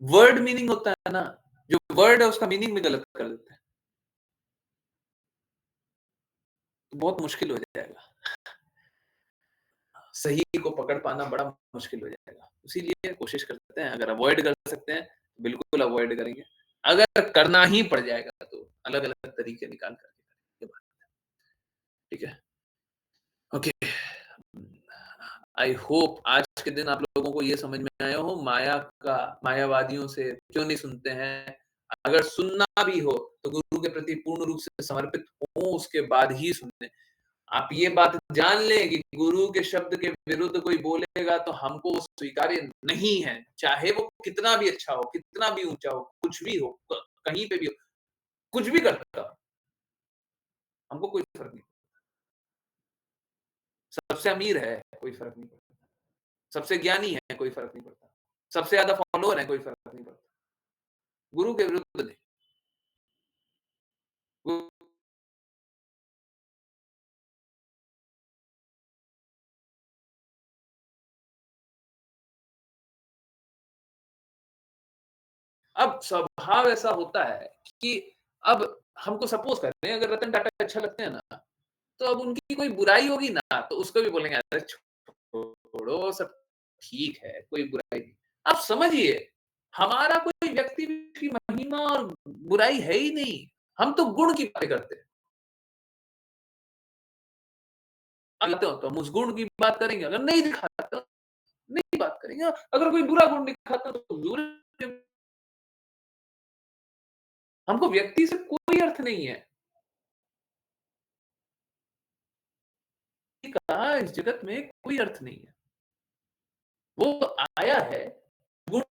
Speaker 1: वर्ड मीनिंग होता है ना, जो वर्ड है उसका मीनिंग भी गलत कर देते हैं। तो बहुत मुश्किल हो जाएगा। सही को पकड़ पाना बड़ा मुश्किल हो जाएगा। इसीलिए कोशिश करते हैं, अगर अवॉइड कर सकते हैं, बिल्कुल अवॉइड करेंगे। अगर करना ही पड़ जाएगा तो अलग-अलग तरीके निकाल कर के करेंगे। ठीक है? ओके। आई होप आज के दिन आप लोगों को ये समझ में आया हो मायावादियों से क्यों नहीं सुनते हैं। अगर सुनना भी हो तो गुरु के प्रति पूर्ण रूप से समर्पित हो, उसके बाद ही सुने। आप ये बात जान लें कि गुरु के शब्द के विरुद्ध कोई बोलेगा तो हमको वो स्वीकार्य नहीं है। चाहे वो कितना भी अच्छा हो, कितना भी ऊँचा हो, कुछ भी हो, कहीं पे भी हो, कुछ भी करता हो, हमको कोई फ़र्क नहीं। सबसे अमीर है, कोई फ़र्क नहीं पड़ता। सबसे ज्ञानी है, कोई फ़र्क नहीं पड़ता। सबसे ज़्यादा फॉलोवर है, कोई फ़र्क नहीं पड़ता। गुरु के विरुद्ध नहीं। गु अब स्वभाव ऐसा होता है कि अब हमको सपोज़ करते हैं अगर रतन टाटा अच्छा लगते हैं ना, तो अब उनकी कोई बुराई होगी ना, तो उसको भी बोलेंगे अरे छोड़ो सब ठीक है, कोई बुराई नहीं। आप समझिए, हमारा कोई व्यक्ति की महिमा और बुराई है ही नहीं। हम तो गुण की बातें करते हैं। तो हम उस गुण की बात करेंगे, अगर नहीं दिखाता तो नहीं बात करेंगे। अगर कोई बुरा गुण दिखाता तो ज़रूर हमको व्यक्ति से कोई अर्थ नहीं है। का इस जगत में कोई अर्थ नहीं है। वो आया है गुण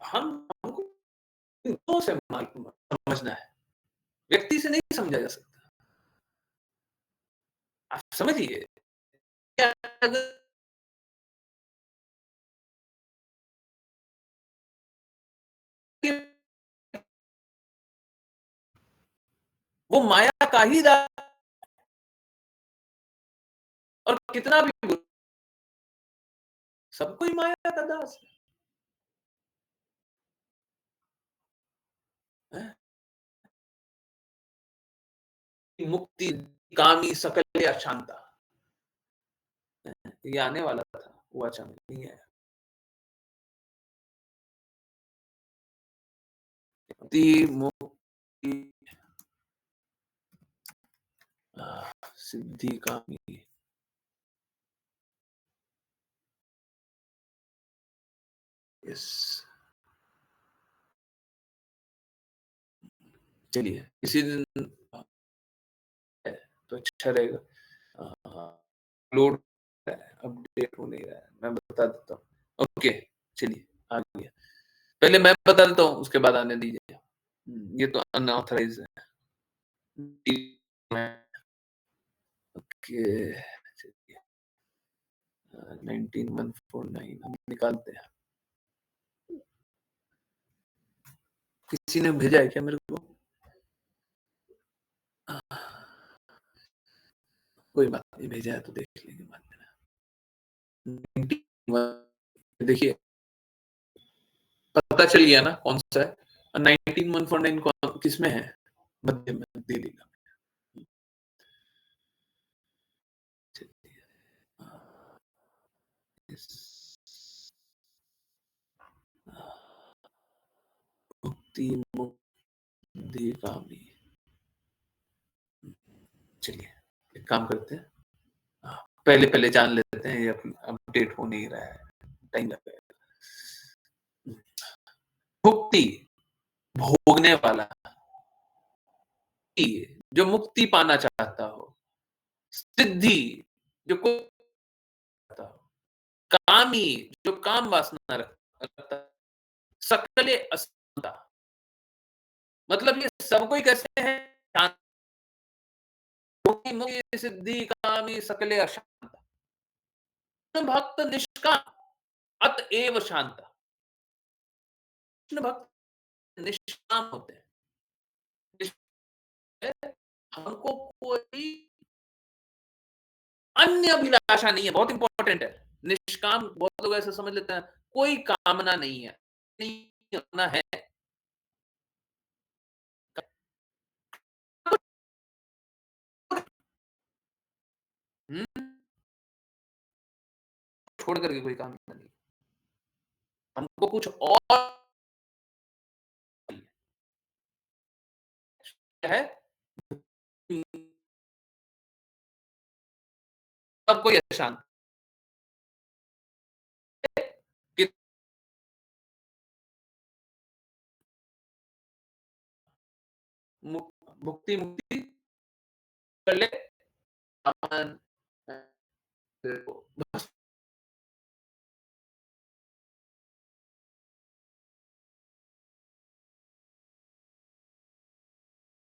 Speaker 1: हमको गुणों से समझना है, व्यक्ति से नहीं समझा जा सकता। आप समझिए क्या अगर वो माया का ही दास और कितना भी सब कोई माया का दास है। मुक्ति कामी सकल अशांता, ये आने वाला था, वो अचानक नहीं आया। मुक्ति मुक्ति सिद्धि कामी, यस, चलिए किसी दिन तो अच्छा रहेगा। लोड अपडेट हो नहीं रहा है, मैं बता देता हूँ। ओके, चलिए आ गया। पहले मैं बता देता हूँ, उसके बाद आने दीजिए। ये तो अनऑथराइज है। ओके, चलिए 19149 हम निकालते हैं। किसी ने भेजा है क्या मेरे को? कोई बात नहीं, भेजा है तो देख लेंगे बाद में। देखिए पता चल गया ना कौन सा है। 19149 किस में है? मध्य में, दिल्ली का। मुक्ति मुक्ति कामी, चलिए एक काम करते हैं, पहले पहले जान लेते हैं, ये अपडेट हो नहीं रहा है, टाइम लगेगा। मुक्ति भोगने वाला, जो मुक्ति पाना चाहता हो, सिद्धि जो को कामी जो काम वासना रखता, सकले असंता, मतलब ये सब कोई कैसे है? मुक्ति सिद्धि कामी सकले अशांत, भक्त निष्काम अतएव शांत। कृष्ण भक्त निष्काम होते हैं, हमको कोई अन्य अभिलाषा नहीं है। बहुत इंपॉर्टेंट है। निष्काम बहुत लोग ऐसे समझ लेते हैं, कोई कामना नहीं है, नहीं होना है। छोड़ करके कोई कामना नहीं, हमको कुछ और है। सब कोई अशांत, मुक्ति मुक्ति कर ले, अमन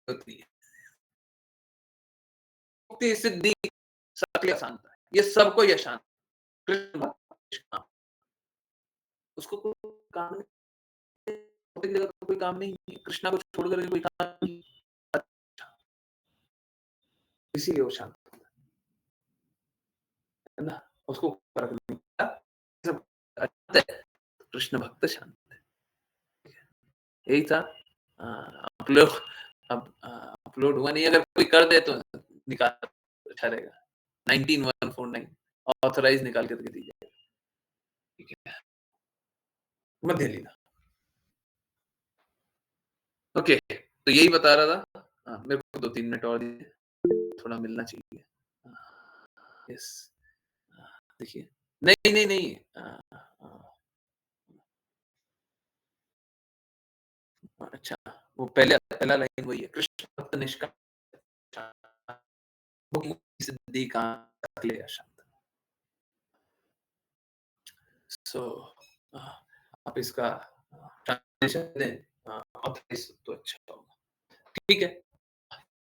Speaker 1: होती है। मुक्ति सिद्धि सकल अशांत, ये सबको ये शांत। कृष्ण भक्त उसको कोई काम नहीं, कोई काम नहीं, कृष्णा को छोड़ कर कोई काम नहीं, इसीलिए वो शांत है ना। उसको फर्क नहीं पड़ता, सब कृष्ण भक्त शांत है। यही था। अपलोड अब अपलोड हुआ नहीं, अगर कोई कर दे तो निकाल, अच्छा रहेगा। 19149 ऑथराइज निकाल करके दीजिए, ठीक है। मध्य लीला, ओके, तो यही बता रहा था। मेरे को 2-3 मिनट और दीजिए, थोड़ा मिलना चाहिए। यस। देखिए, नहीं, नहीं, नहीं, अच्छा, वो पहला लाइन वही है, कृष्ण भक्त निष्काम सिद्धि का ले शांत। सो आप इसका ट्रांसलेशन दें, ऑथराइज तो अच्छा होगा। ठीक है।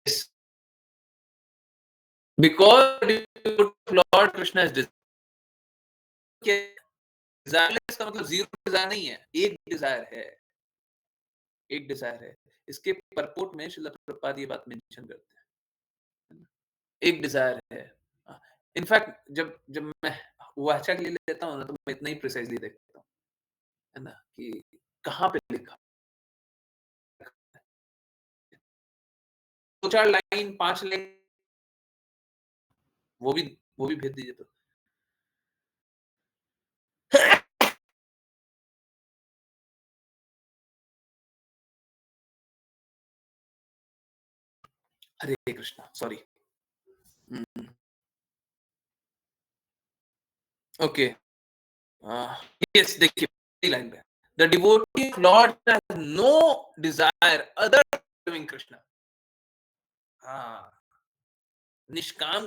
Speaker 1: Yes. Because Lord Krishna is desireless का मतलब जीरो डिजायर नहीं है, एक डिजायर है, एक डिजायर है। इसके परपोर्ट में श्रील प्रभुपाद ये बात मेंशन करते हैं, एक डिजायर है। इनफैक्ट जब जब मैं वाचा के लिए लेता हूँ ना, तो मैं इतना ही प्रिसाइजली देखता हूँ, है ना, कि कहाँ पे लिखा, दो चार लाइन, पांच लाइन, वो भी वो भी भेज दीजिए तो। Hare Krishna, sorry. Okay, yes, देखिए पहली लाइन पे, the devotee of lord has no desire other living Krishna. हाँ, निष्काम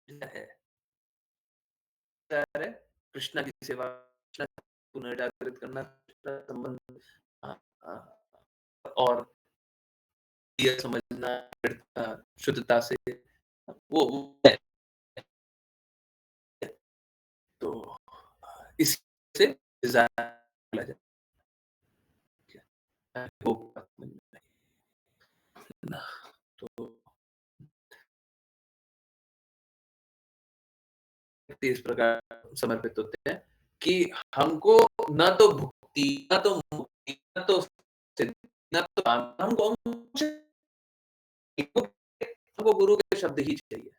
Speaker 1: है, है कृष्णा की सेवा, कृष्णा को पुनर्जागृत करना, कृष्णा संबंध, हाँ, हाँ, और ये समझना, शुद्धता से वो है। तो इसी से डिजायर बोला जाता है, वो बात समझ में आई ना। तो इस प्रकार समर्पित होते हैं कि हमको ना तो भुक्ति, ना तो मुक्ति, ना तो सिद्धि, ना तो हमको हमको गुरु के शब्द ही चाहिए।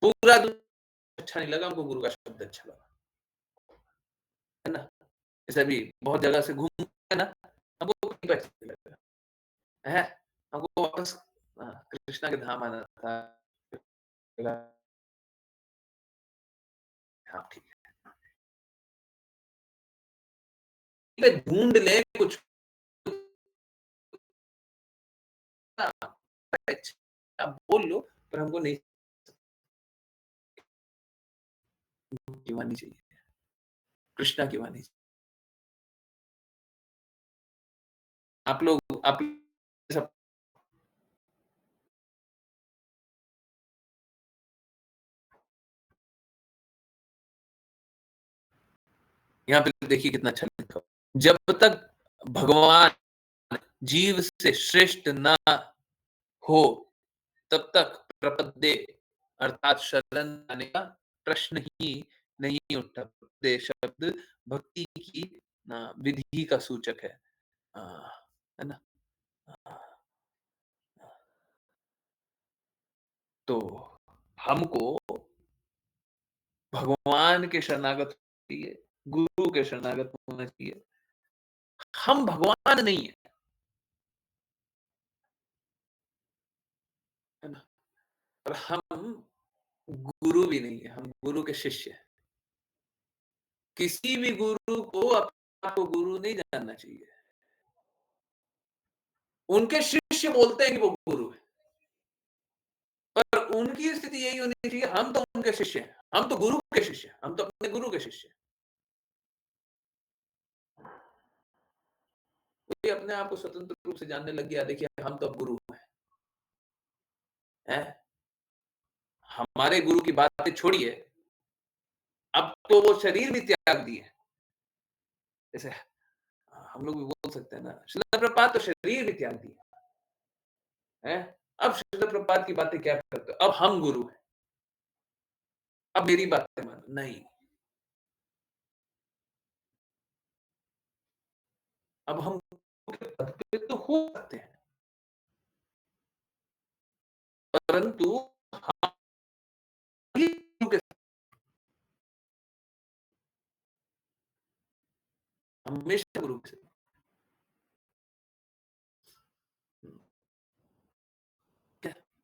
Speaker 1: पूरा अच्छा नहीं लगा, हमको गुरु का शब्द अच्छा लगा, है ना। जैसे अभी बहुत जगह से घूम है ना, हमको कहीं पे अच्छा नहीं लगा है, हमको वापस कृष्णा के धाम आना था। हाँ, ठीक है, ढूंढ ले कुछ, अच्छा आप बोल लो, पर हमको नहीं की वाणी चाहिए, कृष्णा की वाणी। आप सब यहाँ पे देखिए कितना अच्छा लिखा, जब तक भगवान जीव से श्रेष्ठ ना हो, तब तक प्रपद्ये अर्थात शरण आने का प्रश्न ही नहीं उठता। प्रपद्ये शब्द भक्ति की विधि का सूचक है, है ना। तो हमको भगवान के शरणागत होना चाहिए, गुरु के शरणागत होना चाहिए। हम भगवान नहीं है, है ना, और हम गुरु भी नहीं है, हम गुरु के शिष्य हैं। किसी भी गुरु को अपने आप को गुरु नहीं जानना चाहिए। उनके शिष्य बोलते हैं कि वो गुरु है, पर उनकी स्थिति यही होनी चाहिए, हम तो उनके शिष्य हैं, हम तो गुरु के शिष्य हैं, हम तो अपने गुरु के शिष्य हैं। कोई अपने आप को स्वतंत्र रूप से जानने लग गया, देखिए हम तो अब गुरु हैं, हमारे गुरु की बातें छोड़िए, अब तो वो शरीर भी त्याग दिए। जैसे हम लोग भी बोल सकते हैं ना, श्रील प्रभुपाद तो शरीर भी त्याग दिया है। अब श्रील प्रभुपाद की बातें क्या करते हो, अब हम गुरु हैं, अब मेरी बातें मानो, नहीं, अब हम पद पे तो हो सकते हैं, परंतु हम ही गुरु के हमेशा गुरु के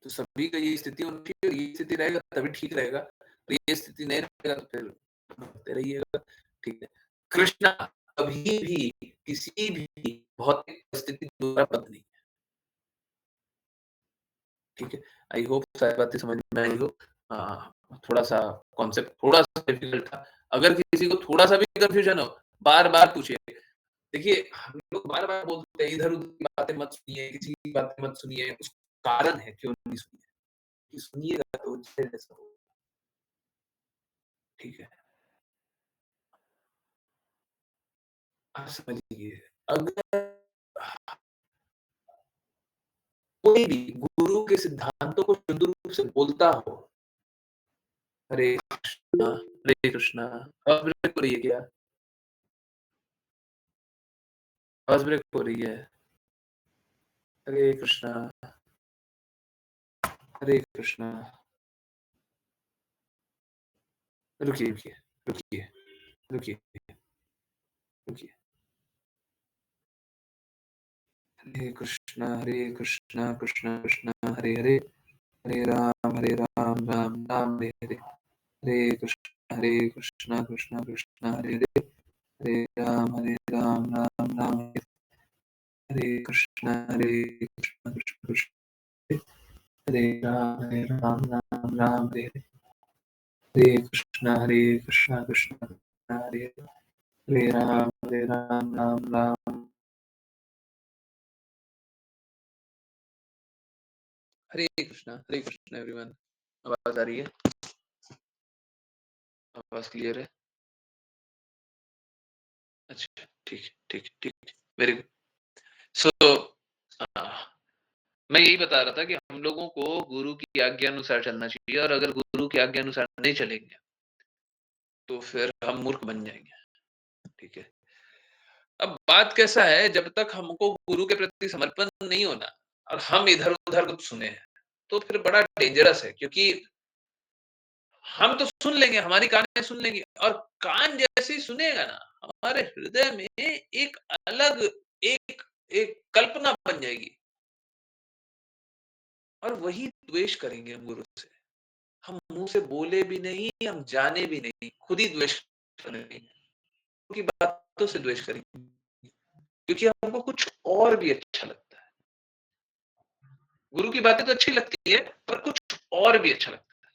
Speaker 1: तो सभी का ये स्थिति होनी चाहिए और ये स्थिति रहेगा तभी ठीक रहेगा। और ये स्थिति नहीं रहेगा तो फिर भटकते रहिएगा। ठीक है। कृष्णा कभी भी किसी भी भौतिक परिस्थिति द्वारा बंद नहीं है। ठीक है। आई होप सारी बातें समझ में आई हो। थोड़ा-सा कॉन्सेप्ट थोड़ा-सा डिफिकल्ट था। अगर किसी को थोड़ा-सा भी कन्फ्यूजन हो, बार-बार पूछिए। देखिए, हम लोग बार-बार बोलते हैं इधर-उधर की बातें मत सुनिए, किसी की बातें मत सुनिए, कुछ कारण है क्यों नहीं सुनिए। कि सुनिएगा तो जैसा होगा। ठीक है। आप समझिए, अगर कोई भी गुरु के सिद्धांतों को शुद्ध रूप से बोलता हो, हरे कृष्णा, हरे कृष्णा, आवाज़ ब्रेक हो रही है क्या? आवाज़ ब्रेक हो रही है। हरे कृष्णा, हरे कृष्णा। रुकिए, रुकिए, रुकिए, रुकिए, रुकिए। हरे कृष्णा, कृष्ण कृष्ण, हरे हरे, हरे राम, राम राम, हरे हरे। हरे कृष्णा, कृष्ण कृष्ण, हरे हरे, हरे राम, राम राम, हरे कृष्ण, कृष्ण कृष्ण, हरे राम, राम राम, हरे कृष्ण, कृष्ण कृष्ण, हरे हरे राम, राम राम। हरे कृष्ण एवरीवन। आवाज आ रही है? आवाज क्लियर है? अच्छा, ठीक, वेरी गुड। सो मैं यही बता रहा था कि हम लोगों को गुरु की आज्ञा अनुसार चलना चाहिए और अगर गुरु की आज्ञा अनुसार नहीं चलेंगे तो फिर हम मूर्ख बन जाएंगे। ठीक है। अब बात कैसा है, जब तक हमको गुरु के प्रति समर्पण नहीं होना और हम इधर उधर कुछ सुने हैं तो फिर बड़ा डेंजरस है, क्योंकि हम तो सुन लेंगे, हमारी कानें सुन लेंगी और कान जैसे ही सुनेगा ना, हमारे हृदय में एक अलग एक एक कल्पना बन जाएगी और वही द्वेष करेंगे हम गुरु से। हम मुंह से बोले भी नहीं, हम जाने भी नहीं, खुद ही द्वेष करेंगे, उनकी बातों से द्वेष करेंगे, क्योंकि हमको कुछ और भी अच्छा लगता है। गुरु की बातें तो अच्छी लगती है पर कुछ और भी अच्छा लगता है।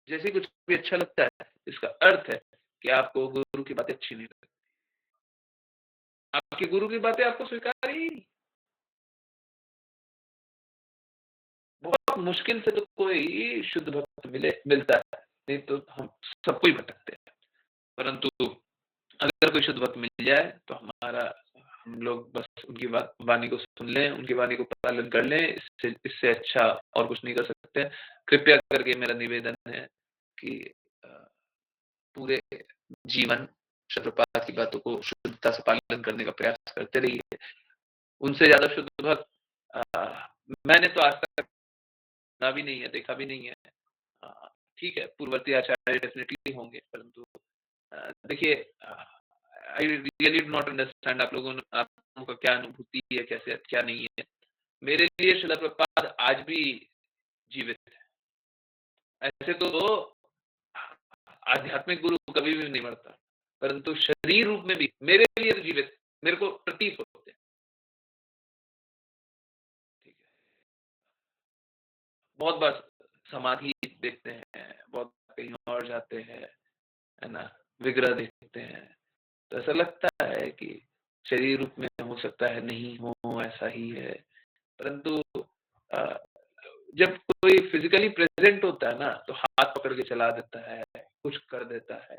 Speaker 1: जैसे कुछ भी अच्छा लगता है इसका अर्थ है कि आपको गुरु की बातें अच्छी नहीं लगती, आपकी गुरु की बातें आपको स्वीकार ही नहीं। बहुत मुश्किल से तो कोई शुद्ध भक्त मिलता है, नहीं तो हम सबको ही भटकते हैं। परंतु अगर कोई शुद्ध भक्त मिल जाए तो हम लोग बस उनकी वाणी को सुन लें, उनकी वाणी को पालन कर लें, इससे अच्छा और कुछ नहीं कर सकते। कृपया करके मेरा निवेदन है कि पूरे जीवन प्रभुपाद की बातों को शुद्धता से पालन करने का प्रयास करते रहिए। उनसे ज्यादा शुद्ध भक्त मैंने तो आज तक सुना भी नहीं है, देखा भी नहीं है। ठीक है, पूर्ववर्ती आचार्य डेफिनेटली होंगे, परंतु देखिए, I really do not understand आप लोगों का क्या अनुभूति है, कैसे क्या नहीं है। मेरे लिए श्रील प्रभुपाद आज भी जीवित है। ऐसे तो आध्यात्मिक गुरु कभी भी नहीं मरता, परंतु शरीर रूप में भी मेरे लिए तो जीवित मेरे को प्रतीत होते हैं। ठीक है। बहुत बार समाधि देखते हैं, बहुत कहीं और जाते हैं, है ना, विग्रह देखते हैं, तो ऐसा लगता है कि शरीर रूप में हो सकता है नहीं हो, ऐसा ही है। परंतु जब कोई फिजिकली प्रेजेंट होता है ना तो हाथ पकड़ के चला देता है, कुछ कर देता है।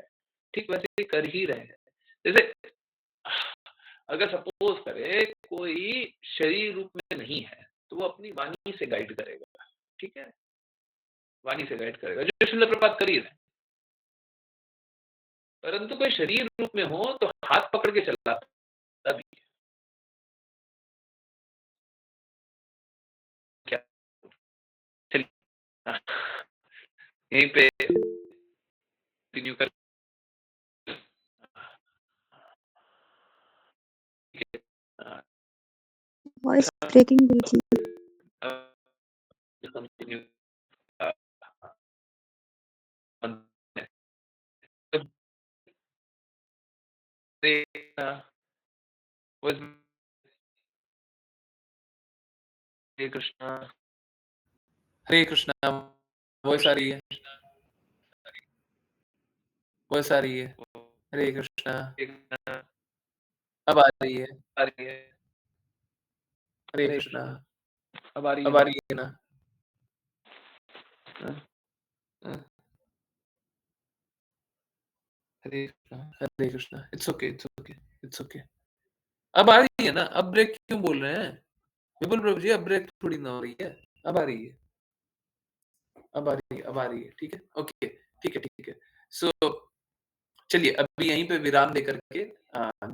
Speaker 1: ठीक वैसे ही कर ही रहे हैं। जैसे अगर सपोज करे कोई शरीर रूप में नहीं है तो वो अपनी वाणी से गाइड करेगा। ठीक है, वाणी से गाइड करेगा, जो श्रील प्रभुपाद कर ही रहे हैं। परंतु कोई शरीर रूप में हो तो हाथ पकड़ के चलाता भी है। क्या चलिए, हाँ, यहीं पे कंटिन्यू कर।
Speaker 4: वॉइस ब्रेकिंग गुरुजी।
Speaker 1: कंटिन्यू अ, तब से was हरे कृष्णा, हरे कृष्णा, वॉइस आ रही है, वॉइस आ रही है, हरे कृष्णा, अब आ रही है, हरे कृष्णा, अब आ रही है ना? हाँ, हाँ, Hare Krishna, it's okay, it's okay, it's okay. अब आ रही है ना? अब ब्रेक क्यों बोल रहे हैं? विपुल प्रभु जी, अब ब्रेक थोड़ी ना हो रही है, अब आ रही है, अब आ रही है, अब आ रही है, ठीक है? ओके, ठीक है, ठीक है। सो चलिए अभी यहीं पे विराम देकर के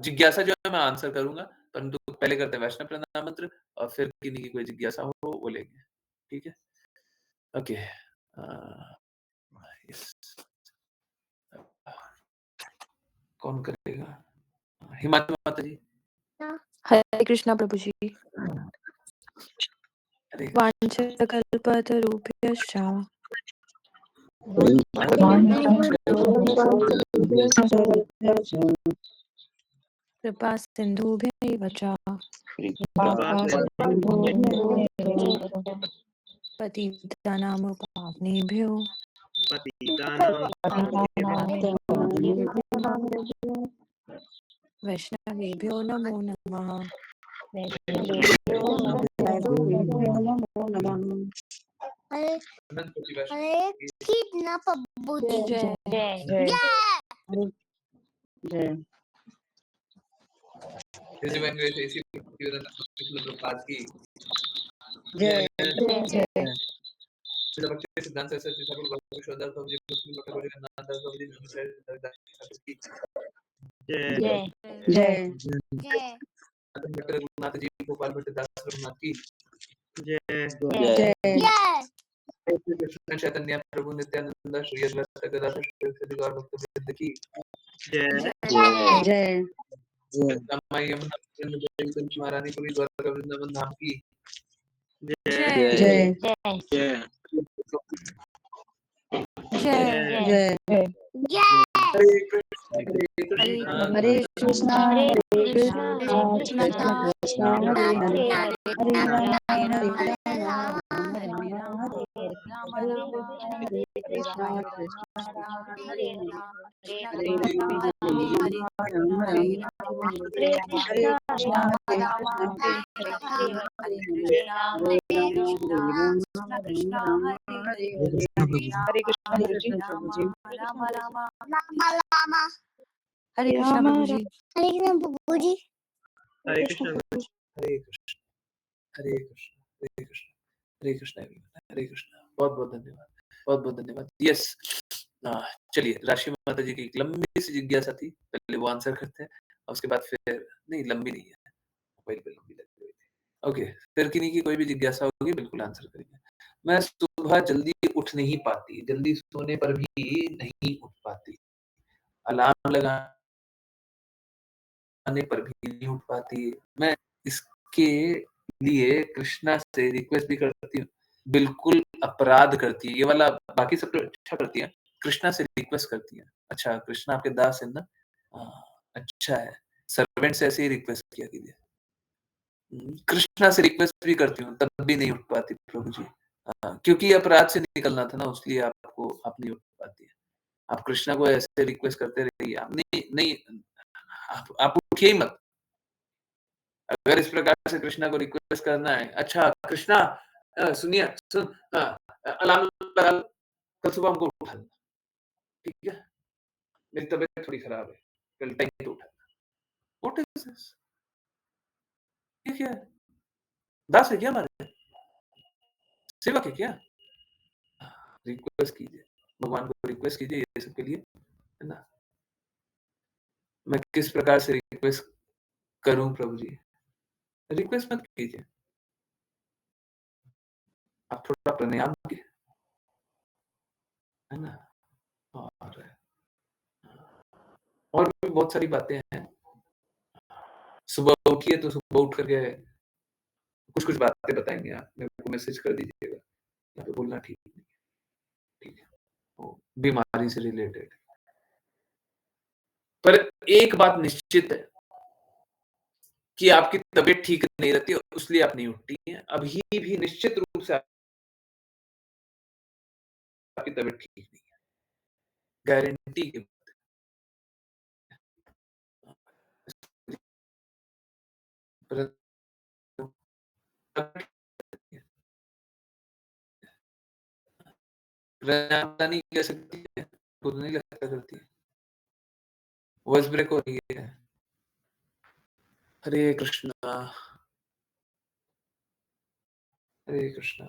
Speaker 1: जिज्ञासा जो है मैं आंसर करूँगा, परंतु पहले करते हैं वैष्णव प्रणाम मंत्र और फिर किन्हीं की कोई जिज्ञासा हो वो लेंगे, ठीक है? ओके यस कौन करेगा? हिमाचल माता जी।
Speaker 4: हरे कृष्णा प्रभु जी।
Speaker 1: हरे
Speaker 4: वाञ्छकल्पतरुभ्यश्च कृपा सिन्धुभ्यैव च पतितानां पावनेभ्यो वैष्णवेभ्यो नमो नमः।
Speaker 5: हरे कृष्ण प्रभु जी।
Speaker 4: जय
Speaker 5: जय
Speaker 1: जय
Speaker 3: जय
Speaker 1: सिद्धांत सरस्वती ठाकुर भगवान विश्वनाथ प्रभु जी मुस्लिम ठाकुर जगन्नाथ दास प्रभु जी नमस्कार ठाकुर की
Speaker 5: जय
Speaker 4: जय
Speaker 5: जय
Speaker 1: डॉक्टर रघुनाथ जी गोपाल भट्ट दास रघुनाथ की
Speaker 4: जय
Speaker 5: जय
Speaker 1: कृष्ण चैतन्य प्रभु नित्यानंद श्री अद्वैत गदाधर श्री गौर भक्त की
Speaker 4: जय
Speaker 1: रामाय यमुना कुंज महारानी पुरी द्वारका वृंदावन धाम की
Speaker 4: जय
Speaker 5: जय
Speaker 4: जय
Speaker 5: जय
Speaker 3: जय
Speaker 1: हरे कृष्ण
Speaker 4: हरे
Speaker 5: कृष्ण हरे कृष्ण हरे कृष्ण
Speaker 4: कृष्णा
Speaker 5: कृष्ण हरे हरे
Speaker 4: हरे
Speaker 5: राम
Speaker 4: राम
Speaker 5: हरे राम
Speaker 4: हरे राम राम राम हरे हरे हरे राम कृष्ण कृष्ण हरे हरे हरे राम हरे कृष्णा राम हरे हरे हरे कृष्णा हरे कृष्णा कृष्ण हरे हरे
Speaker 3: हरे कृष्णा
Speaker 4: हरे
Speaker 3: गुरु जी।
Speaker 4: राम राम राम
Speaker 5: रामा रामा
Speaker 4: हरे कृष्णा प्रभु जी।
Speaker 5: हरे कृष्ण प्रभु जी।
Speaker 1: हरे कृष्ण हरे कृष्ण हरे कृष्ण हरे कृष्ण हरे कृष्ण हरे कृष्ण बहुत बहुत धन्यवाद बहुत बहुत धन्यवाद यस चलिए राशि माता जी की एक लंबी सी जिज्ञासा थी पहले वो आंसर करते हैं और उसके बाद फिर नहीं लंबी नहीं है मोबाइल पे लंबी लग रही थी ओके फिर किन्हीं की कोई भी जिज्ञासा होगी बिल्कुल आंसर करेंगे मैं सुबह जल्दी उठ नहीं पाती जल्दी सोने पर भी नहीं उठ पाती अलार्म लगाने पर भी नहीं उठ पाती मैं इसके लिए कृष्णा से रिक्वेस्ट भी करती हूँ बिल्कुल अपराध करती है ये वाला बाकी सब तो अच्छा करती है कृष्णा से रिक्वेस्ट करती है अच्छा कृष्णा आपके दास है ना अच्छा है सर्वेंट से ऐसे ही रिक्वेस्ट किया कीजिए कृष्णा से रिक्वेस्ट भी करती हूँ तब भी नहीं उठ पाती प्रभु जी क्योंकि अपराध से निकलना था ना उसलिए आपको आप नहीं उठ पाती है आप कृष्णा को ऐसे रिक्वेस्ट करते रहिए आप नहीं नहीं आप उठिए ही मत अगर इस प्रकार से कृष्णा को रिक्वेस्ट करना है अच्छा कृष्णा सुनिए सुन अलार्म लगा लो, कल सुबह हमको उठा देना ठीक है मेरी तबीयत थोड़ी खराब है कल टाइम पे उठा व्हाट इज दिस ये क्या है दास है क्या हमारे सेवक है क्या रिक्वेस्ट कीजिए भगवान को रिक्वेस्ट कीजिए ये सब के लिए है ना मैं किस प्रकार से रिक्वेस्ट करूं प्रभु जी रिक्वेस्ट मत कीजिए आप थोड़ा प्राणायाम कीजिए है ना और भी बहुत सारी बातें हैं सुबह उठिए तो सुबह उठ करके कुछ कुछ बातें बताएंगे आप मेरे को मैसेज कर दीजिएगा यहाँ पे बोलना ठीक नहीं है, ठीक है? वो बीमारी से रिलेटेड। पर एक बात निश्चित है कि आपकी तबीयत ठीक नहीं रहती है, इसलिए आप नहीं उठती हैं। अभी भी निश्चित रूप से आपकी तबीयत ठीक नहीं है। गारंटी की परंतु प्रजा नहीं कह सकती है, खुद नहीं लगता करती है। वॉइस ब्रेक हो रही है। हरे कृष्णा, हरे कृष्णा,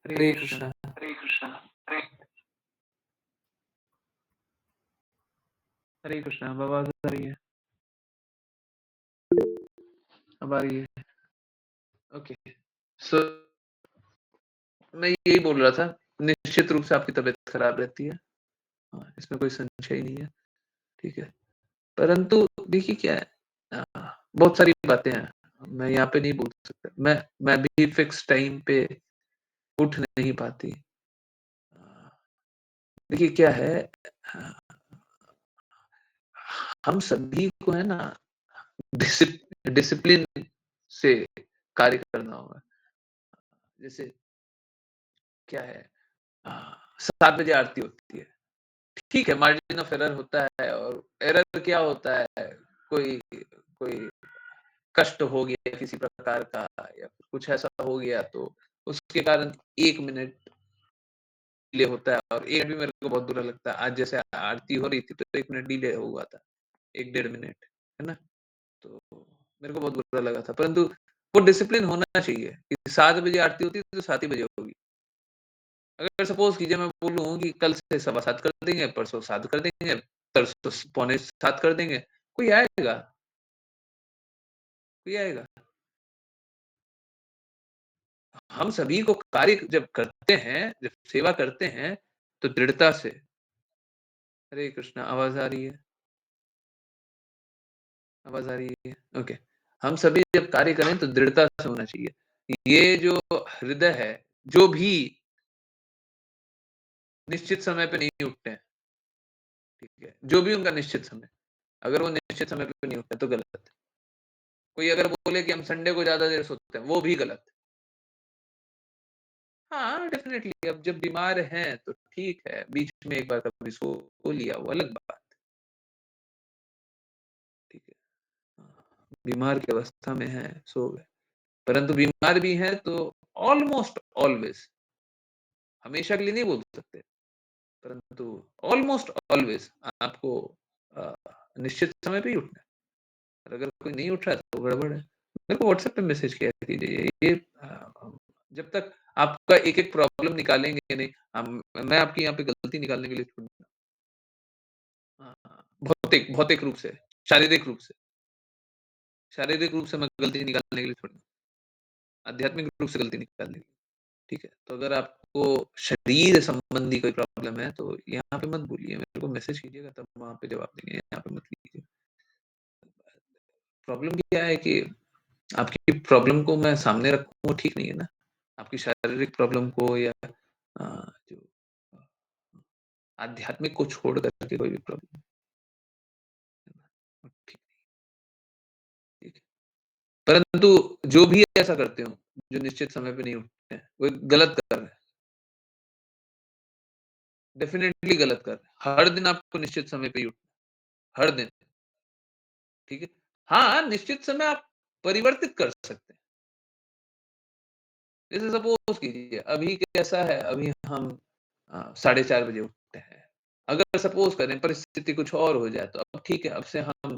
Speaker 1: हरे कृष्णा, हरे कृष्णा, हरे कृष्णा। अब आवाज आ रही है? अब आ रही है? ओके। सो मैं यही बोल रहा था, निश्चित रूप से आपकी तबीयत खराब रहती है। हाँ, इसमें कोई संशय नहीं है, ठीक है? परंतु देखिए क्या है, बहुत सारी बातें हैं, मैं यहाँ पे नहीं बोल सकता। मैं भी फिक्स टाइम पे उठ नहीं पाती। देखिए क्या है, हम सभी को है ना डिसिप्लिन से कार्य करना होगा। जैसे क्या है, 7 बजे आरती होती है, ठीक है, मार्जिन ऑफ एरर होता है, और एरर क्या होता है, कोई कोई कष्ट हो गया किसी प्रकार का या कुछ ऐसा हो गया तो उसके कारण 1 मिनट डिले होता है, और 1 भी मेरे को बहुत बुरा लगता है। आज जैसे आरती हो रही थी तो 1 मिनट डिले हुआ था, 1 डेढ़ मिनट, है ना? तो मेरे को बहुत बुरा लगा था, परंतु वो डिसिप्लिन होना चाहिए कि 7 बजे आरती होती है तो 7 ही बजे होगी। अगर सपोज कीजिए मैं बोलूँ कि कल से 7:15 कर देंगे, परसों 7 कर देंगे, तरसों पौने 7 कर देंगे, कोई आएगा? कोई आएगा? हम सभी को कार्य जब करते हैं, जब सेवा करते हैं, तो दृढ़ता से। हरे कृष्णा, आवाज़ आ रही है? आवाज़ आ रही है? ओके। हम सभी जब कार्य करें तो दृढ़ता से होना चाहिए। ये जो हृदय है, जो भी निश्चित समय पे नहीं उठते हैं, ठीक है? जो भी उनका निश्चित समय, अगर वो निश्चित समय पे नहीं उठते तो गलत है। कोई अगर बोले कि हम संडे को ज़्यादा देर सोते हैं, वो भी गलत है। हाँ, डेफ़िनिटली अब जब बीमार हैं तो ठीक है, बीच में एक बार कभी सो लिया वो अलग बात, ठीक है। बीमार की अवस्था में हैं, सो गए। परंतु बीमार भी हैं तो ऑलमोस्ट ऑलवेज़, हमेशा के लिए नहीं बोल सकते, परंतु ऑलमोस्ट ऑलवेज़ आपको अ, निश्चित समय पे ही उठना है। और अगर कोई नहीं उठ रहा है तो गड़बड़ है। मेरे को व्हाट्सएप पे मैसेज किया कीजिए। ये जब तक आपका एक-एक प्रॉब्लम निकालेंगे नहीं, मैं आपकी यहाँ पे गलती निकालने के लिए थोड़ी। भौतिक भौतिक रूप से, शारीरिक रूप से, शारीरिक रूप से मैं गलती निकालने के लिए थोड़ी, आध्यात्मिक रूप से गलती निकालने के लिए, ठीक है? तो अगर आपको शरीर संबंधी कोई प्रॉब्लम है तो यहाँ पे मत बोलिए, मेरे को मैसेज कीजिएगा तब वहाँ पे जवाब देंगे, यहाँ पे मत कीजिए। प्रॉब्लम क्या है कि आपकी प्रॉब्लम को मैं सामने रखूँ वो ठीक नहीं है ना। आपकी शारीरिक प्रॉब्लम को या जो आध्यात्मिक को छोड़ कर के कोई भी प्रॉब्लम, ठीक ठीक है। परंतु जो भी ऐसा करते हो, जो निश्चित समय पे नहीं उठते हैं, वो गलत कर रहे हैं। डेफ़िनिटली गलत कर रहे हैं। हर दिन आपको निश्चित समय पे ही उठना है, हर दिन, ठीक है? हाँ, निश्चित समय आप परिवर्तित कर सकते हैं। जैसे सपोज़ कीजिए अभी कैसा है, अभी हम 4:30 बजे उठते हैं। अगर सपोज़ करें परिस्थिति कुछ और हो जाए तो अब ठीक है, अब से हम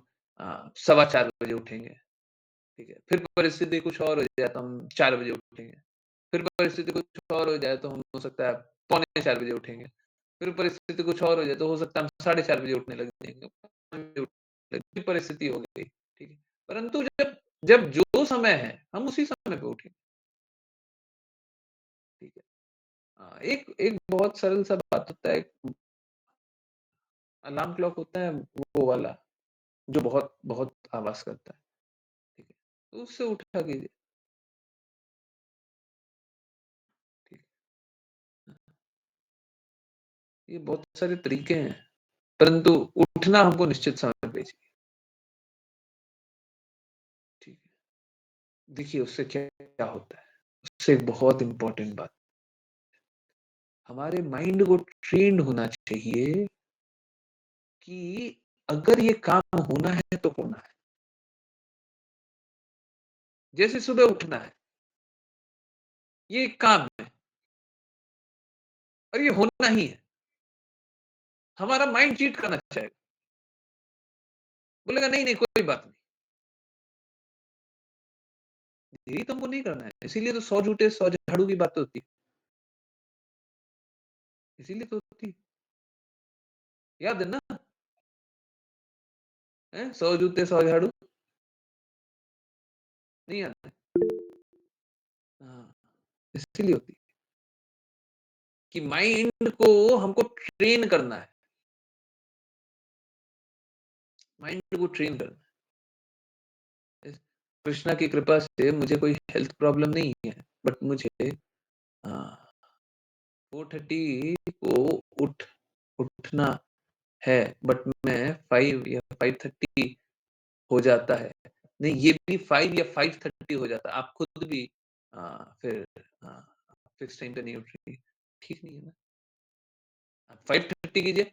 Speaker 1: 4:15 बजे उठेंगे, ठीक है? फिर परिस्थिति कुछ और हो जाए तो हम 4 बजे उठेंगे। फिर परिस्थिति कुछ और हो जाए तो हम हो सकता है पौने 4 बजे उठेंगे। फिर परिस्थिति कुछ और हो जाए तो हो सकता है हम 4:30 बजे उठने लग जाएँगे। 5 बजे उठने लगे, परिस्थिति हो गई, ठीक है? परंतु जब जब जो समय है, हम उसी समय पे उठें, ठीक है? एक एक बहुत सरल सा बात होता है, एक अलार्म क्लॉक होता है वो वाला, जो बहुत बहुत आवाज़ करता है, ठीक है? तो उससे उठा कीजिए। ये बहुत सारे तरीके हैं, परंतु उठना हमको निश्चित समय पे चाहिए। ठीक है, देखिए उससे क्या होता है, उससे एक बहुत इंपॉर्टेंट बात, हमारे माइंड को ट्रेंड होना चाहिए कि अगर ये काम होना है तो होना है। जैसे सुबह उठना है, ये एक काम है और ये होना ही है। हमारा माइंड चीट करना चाहेगा, बोलेगा नहीं नहीं कोई बात नहीं, यही तुमको नहीं करना है। इसीलिए तो 100 जूते 100 झाड़ू की बात होती है, इसीलिए तो होती है। याद है ना? 100 जूते 100 झाड़ू नहीं याद है? हाँ, इसीलिए होती है कि माइंड को हमको ट्रेन करना है, माइंड को ट्रेन करना है। कृष्णा की कृपा से मुझे कोई हेल्थ प्रॉब्लम नहीं है, बट मुझे 4:30 को उठना है, बट मैं 5 या 5:30 हो जाता है। नहीं, ये भी 5 या 5:30 हो जाता है। आप खुद भी फिर फिक्स टाइम पे नहीं उठ रही, ठीक नहीं है ना? आप 5:30 कीजिए,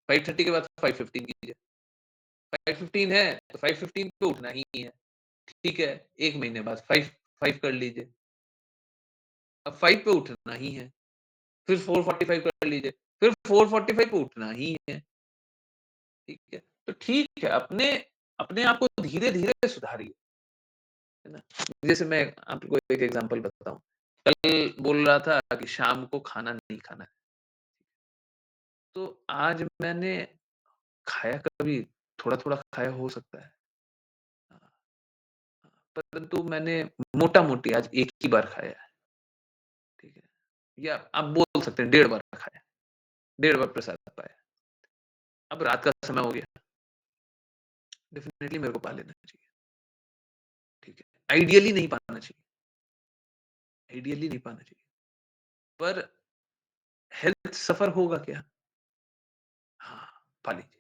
Speaker 1: 5:30 के बाद 5:15 कीजिए। 5:15 है तो 5:15 पे उठना ही है, ठीक है? 1 महीने बाद 5 5 कर लीजिए। अब 5 पे उठना ही है, फिर 4:45 कर लीजिए, फिर 4:45 पे उठना ही है, ठीक है? तो ठीक है, अपने अपने आप को धीरे-धीरे सुधारिए, है ना? जैसे मैं आपको एक एग्ज़ाम्पल बताता हूँ। कल बोल रहा था कि शाम को खाना नहीं खाना है, तो आज मैंने खाया, कभी थोड़ा-थोड़ा खाया हो सकता है। हाँ, हाँ, परंतु मैंने मोटा-मोटी आज एक ही बार खाया है, ठीक है? या आप बोल सकते हैं डेढ़ बार खाया, डेढ़ बार प्रसाद पाया। अब रात का समय हो गया, डेफ़िनिटली मेरे को पा लेना चाहिए, ठीक है? आइडियली नहीं पाना चाहिए, आइडियली नहीं पाना चाहिए, पर हेल्थ सफ़र होगा क्या? हाँ, पा लीजिए,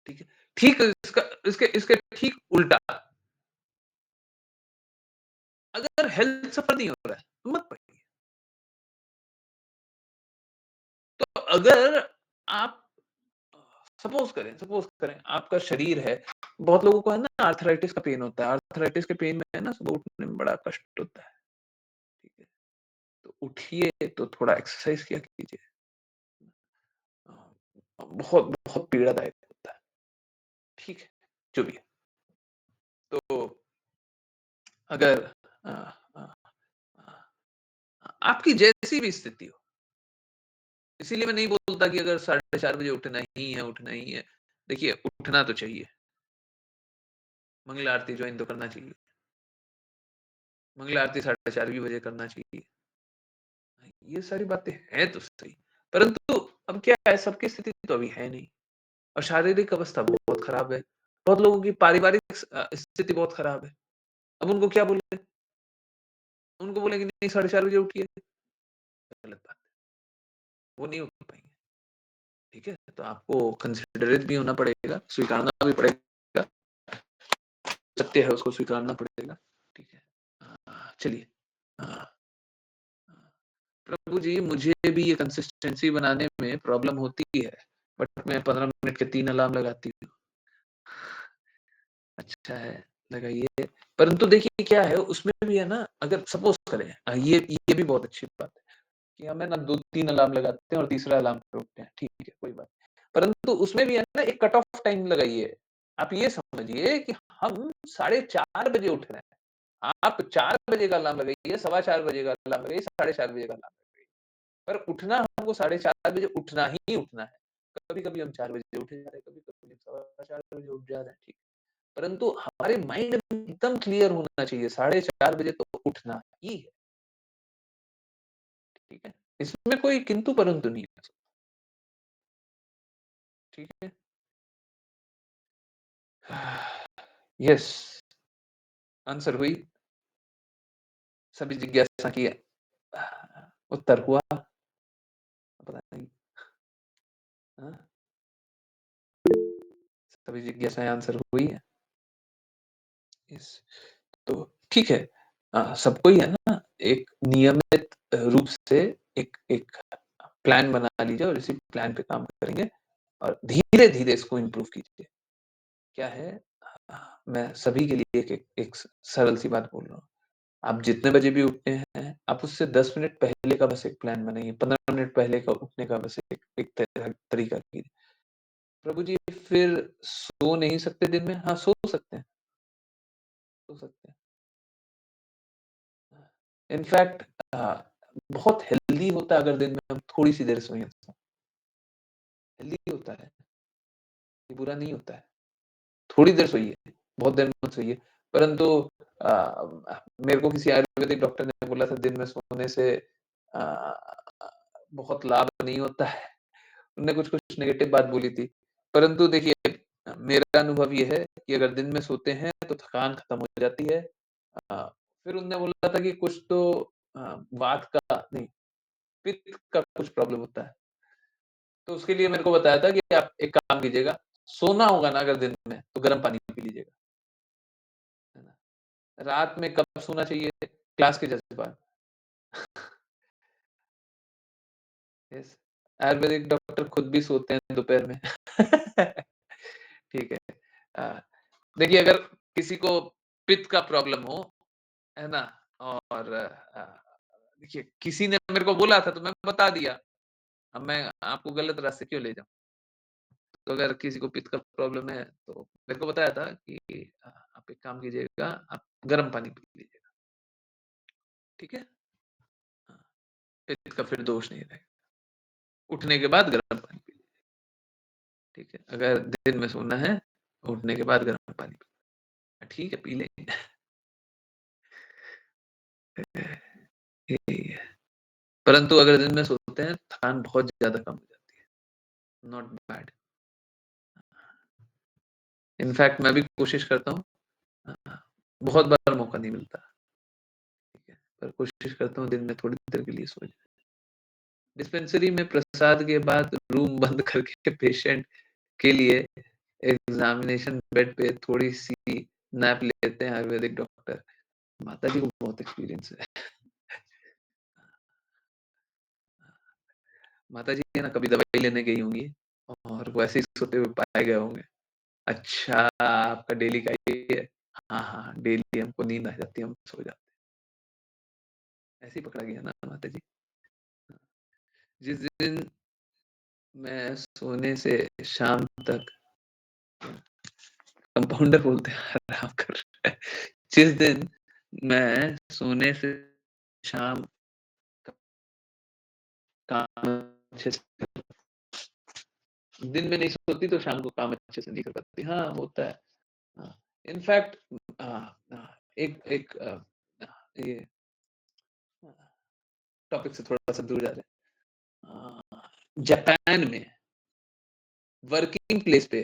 Speaker 1: ठीक है? ठीक इसका इसके इसके ठीक उल्टा, अगर हेल्थ सफ़र नहीं हो रहा है, तो मत पढ़िए। तो अगर आप सपोज़ करें आपका शरीर है, बहुत लोगों को है ना आर्थराइटिस का पेन होता है, आर्थराइटिस के पेन में है ना सुबह उठने में बड़ा कष्ट होता है, ठीक है? तो उठिए तो थोड़ा एक्सरसाइज़ किया कीजिए। बहुत बहुत पीड़ादायक होता है, ठीक है? जो भी है। तो अगर अ अ आपकी जैसी भी स्थिति हो, इसीलिए मैं नहीं बोलता कि अगर 4:30 बजे उठना ही है। देखिए, उठना तो चाहिए, मंगला आरती जॉइन तो करना चाहिए। मंगला आरती 4:30 भी बजे करना चाहिए। ये सारी बातें हैं तो सही, परंतु अब क्या है, सबकी स्थिति तो अभी है नहीं और शारीरिक अवस्था बहुत खराब है। बहुत लोगों की पारिवारिक स्थिति बहुत खराब है। अब उनको क्या बोले? उनको बोले कि नहीं 4:30 बजे उठिए, गलत बात है। वो नहीं उठ पाएँगे, ठीक है? तो आपको कंसिडरेट भी होना पड़ेगा, स्वीकारना भी पड़ेगा, सत्य है उसको स्वीकारना पड़ेगा, ठीक है? चलिए प्रभु जी, मुझे भी ये कंसिस्टेंसी बनाने में प्रॉब्लम होती है, बट मैं 15 मिनट के 3 अलार्म लगाती हूँ। अच्छा है, लगाइए। परंतु देखिए क्या है, उसमें भी है ना, अगर सपोज़ करें ये भी बहुत अच्छी बात है कि हम है ना 2-3 अलार्म लगाते हैं और तीसरा अलार्म पे उठते हैं, ठीक है, कोई बात नहीं। परंतु उसमें भी है ना एक कट ऑफ टाइम लगाइए। आप ये समझिए कि हम 4:30 बजे उठ रहे हैं। आप 4 बजे का अलार्म लगाइए, सवा 4 बजे का अलार्म लगाइए, 4:30 बजे का अलार्म लगाइए। पर उठना हमको 4:30 बजे उठना ही उठना है। कभी-कभी हम 4 बजे उठ जा रहे हैं, कभी-कभी हम सवा 4 बजे उठ जा रहे हैं, ठीक है। परंतु हमारे माइंड में एकदम क्लियर होना चाहिए, 4:30 बजे तो उठना ही है, ठीक है। इसमें कोई किंतु परंतु नहीं है, ठीक है। यस, आंसर हुई, सभी जिज्ञासा की उत्तर हुआ, पता नहीं। हाँ? सभी जिज्ञासाएँ आंसर हुई हैं? यस। तो ठीक है। सबको ही है ना एक नियमित रूप से एक एक प्लान बना लीजिए और इसी प्लान पे काम करेंगे और धीरे-धीरे इसको इम्प्रूव कीजिए। क्या है मैं सभी के लिए एक सरल सी बात बोल रहा हूँ। आप जितने बजे भी उठते हैं, आप उससे 10 मिनट पहले का बस एक प्लान बनाइए, 15 मिनट पहले का उठने का बस एक तरीका कीजिए। प्रभु जी फिर सो नहीं सकते दिन में? हाँ, सो सकते हैं, सो सकते हैं। इनफैक्ट बहुत हेल्दी होता है अगर दिन में हम थोड़ी-सी देर सोएँ तो, हेल्दी होता है, ये बुरा नहीं होता है। थोड़ी देर सोइए, बहुत देर मत सोइए। परंतु मेरे को किसी आयुर्वेदिक डॉक्टर ने बोला था दिन में सोने से अ, बहुत लाभ नहीं होता है। उन्होंने कुछ-कुछ नेगेटिव बात बोली थी। परंतु देखिए मेरा अनुभव ये है कि अगर दिन में सोते हैं तो थकान खत्म हो जाती है। अ, फिर उन्होंने बोला था कि कुछ तो वात का नहीं, पित्त का कुछ प्रॉब्लम होता है। तो उसके लिए मेरे को बताया था कि आप एक काम कीजिएगा, सोना होगा ना अगर दिन में तो गर्म पानी पी लीजिएगा, है ना? रात में कब सोना चाहिए? क्लास के जस्ट बाद। यस, आयुर्वेदिक डॉक्टर खुद भी सोते हैं दोपहर में। ठीक है। अ, देखिए अगर किसी को पित्त का प्रॉब्लम हो, है ना? और देखिए किसी ने मेरे को बोला था तो मैं बता दिया। अब मैं आपको गलत रास्ते क्यों ले जाऊँ? तो अगर किसी को पित्त का प्रॉब्लम है तो मेरे को बताया था कि आप एक काम कीजिएगा, आप गर्म पानी पी लीजिएगा, ठीक है? हाँ, पित्त का फिर दोष नहीं रहेगा। उठने के बाद गर्म पानी पी लीजिए, ठीक है? अगर दिन में सोना है, उठने के बाद गर्म पानी पी ठीक है, पी लेंगे। यही है। परंतु अगर दिन में सोते हैं, थकान बहुत ज़्यादा कम हो जाती है, नॉट बैड। इनफैक्ट मैं भी कोशिश करता हूँ बहुत बार मौका नहीं मिलता, ठीक है? पर कोशिश करता हूँ दिन में थोड़ी देर के लिए सो जाऊँ। डिस्पेंसरी में प्रसाद के बाद रूम बंद करके पेशेंट के लिए एग्ज़ामिनेशन बेड पे थोड़ी-सी नैप लेते हैं आयुर्वेदिक डॉक्टर। माताजी को बहुत एक्सपीरियंस है। माताजी है ना कभी दवाई लेने गई होंगी और वो ऐसे ही सोते हुए पाए गए होंगे। अच्छा आपका डेली का ये है? हाँ, हाँ, डेली हमको नींद आ जाती है, हम सो जाते हैं। ऐसे ही पकड़ा गया ना माताजी। जिस दिन मैं सोने से शाम तक कंपाउंडर बोलते हैं आराम कर रहा है। जिस दिन मैं सोने से शाम काम अच्छे से दिन में नहीं सोती तो शाम को काम अच्छे से नहीं कर पाती। हाँ, होता है। हाँ, इनफैक्ट अ एक एक ये टॉपिक से थोड़ा-सा दूर जा रहे हैं। जापान में वर्किंग प्लेस पे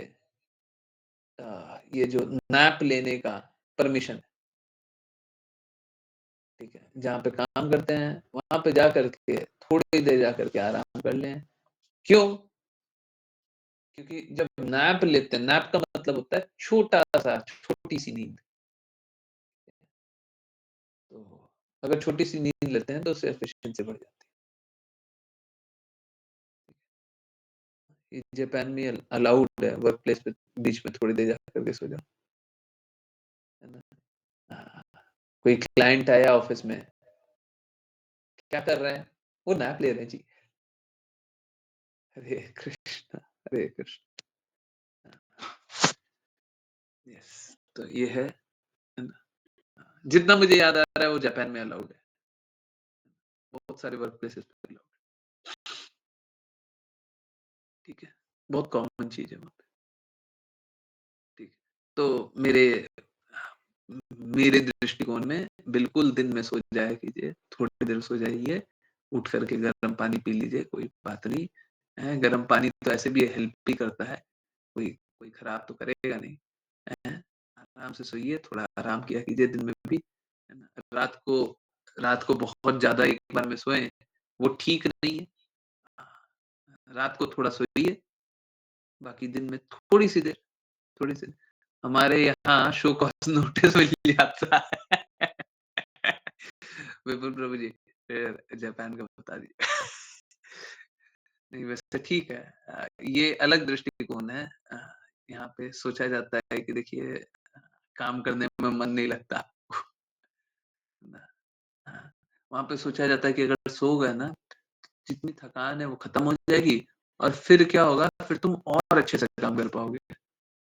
Speaker 1: ये जो नैप लेने का परमिशन है, ठीक है? जहाँ पे काम करते हैं, वहाँ पे जा कर के थोड़ी देर जा कर के आराम कर लें। क्यों? क्योंकि जब नैप लेते हैं, नैप का मतलब होता है छोटा-सा, छोटी-सी नींद। तो अगर छोटी-सी नींद लेते हैं तो उससे एफिशिएंसी बढ़ जाती है। ये जापान में अलाउड है वर्क प्लेस पे बीच में थोड़ी देर जा कर के सो जाओ, है ना? हाँ, कोई क्लाइंट आया ऑफिस में, क्या कर रहे हैं? वो नैप ले रहे हैं जी। हरे कृष्णा, हरे कृष्ण। यस, तो ये है ना? जितना मुझे याद आ रहा है वो जापान में अलाउड है। बहुत सारे वर्क प्लेसेस पे अलाउड है, ठीक है? बहुत कॉमन चीज़ है वहाँ पे, ठीक है? तो मेरे दृष्टिकोण में बिल्कुल दिन में सो जाया कीजिए, थोड़ी देर सो जाइए, उठ कर के गर्म पानी पी लीजिए, कोई बात नहीं, हैं? गर्म पानी तो ऐसे भी हेल्प ही करता है, कोई कोई खराब तो करेगा नहीं, हैं? आराम से सोइए, थोड़ा आराम किया कीजिए दिन में भी, है ना? रात को बहुत ज़्यादा एक बार में सोएँ, वो ठीक नहीं है। रात को थोड़ा सोइए, बाकी दिन में थोड़ी-सी देर हमारे यहाँ शो कॉज़ नोटिस मिल जाता है। विपुल प्रभु जी, फिर जापान का बता दीजिए। नहीं वैसे ठीक है। ये अलग दृष्टिकोण है। यहाँ पे सोचा जाता है कि देखिए काम करने में मन नहीं लगता। ना हाँ, वहाँ पे सोचा जाता है कि अगर सो गए ना, जितनी थकान है वो खत्म हो जाएगी और फिर क्या होगा, फिर तुम और अच्छे से काम कर पाओगे।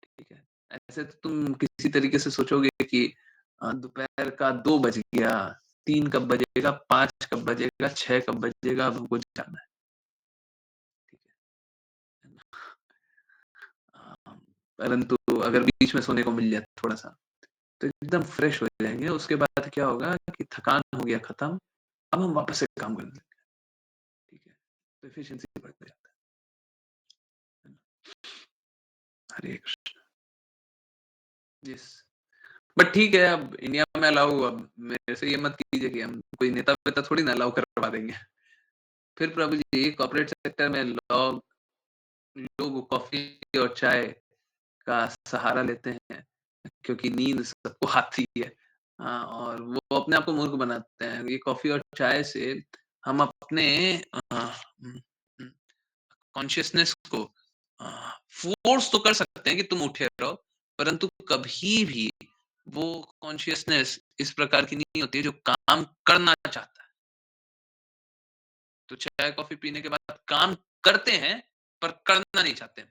Speaker 1: ठीक है। ऐसे तो तुम किसी तरीके से सोचोगे कि दोपहर का 2 बज गया, 3 कब बजेगा, 5 कब बजेगा, 6 कब बजेगा, अब हमको जाना है। ठीक है ना? परंतु अगर बीच में सोने को मिल जाए थोड़ा-सा, तो एकदम फ्रेश हो जाएँगे। उसके बाद क्या होगा कि थकान हो गया खत्म, अब हम वापस से काम करने लगेंगे। ठीक है? तो एफिशिएंसी बढ़ जाता है ना? हरे कृष्ण। यस। बट ठीक है, अब इंडिया में अलाउ अब मेरे से ये मत कीजिए कि हम कोई नेता-वेता थोड़ी ना अलाउ करवा देंगे। फिर प्रभु जी कॉर्पोरेट सेक्टर में लोग कॉफ़ी और चाय का सहारा लेते हैं, क्योंकि नींद सबको आती है। और वो अपने आप को मूर्ख बनाते हैं। ये कॉफ़ी और चाय से हम अपने उम, उम, कॉन्शियसनेस को अ, फ़ोर्स तो कर सकते हैं कि तुम उठे रहो, परंतु कभी भी वो कॉन्शियसनेस इस प्रकार की नहीं होती है जो काम करना चाहता है। तो चाय कॉफ़ी पीने के बाद काम करते हैं, पर करना नहीं चाहते।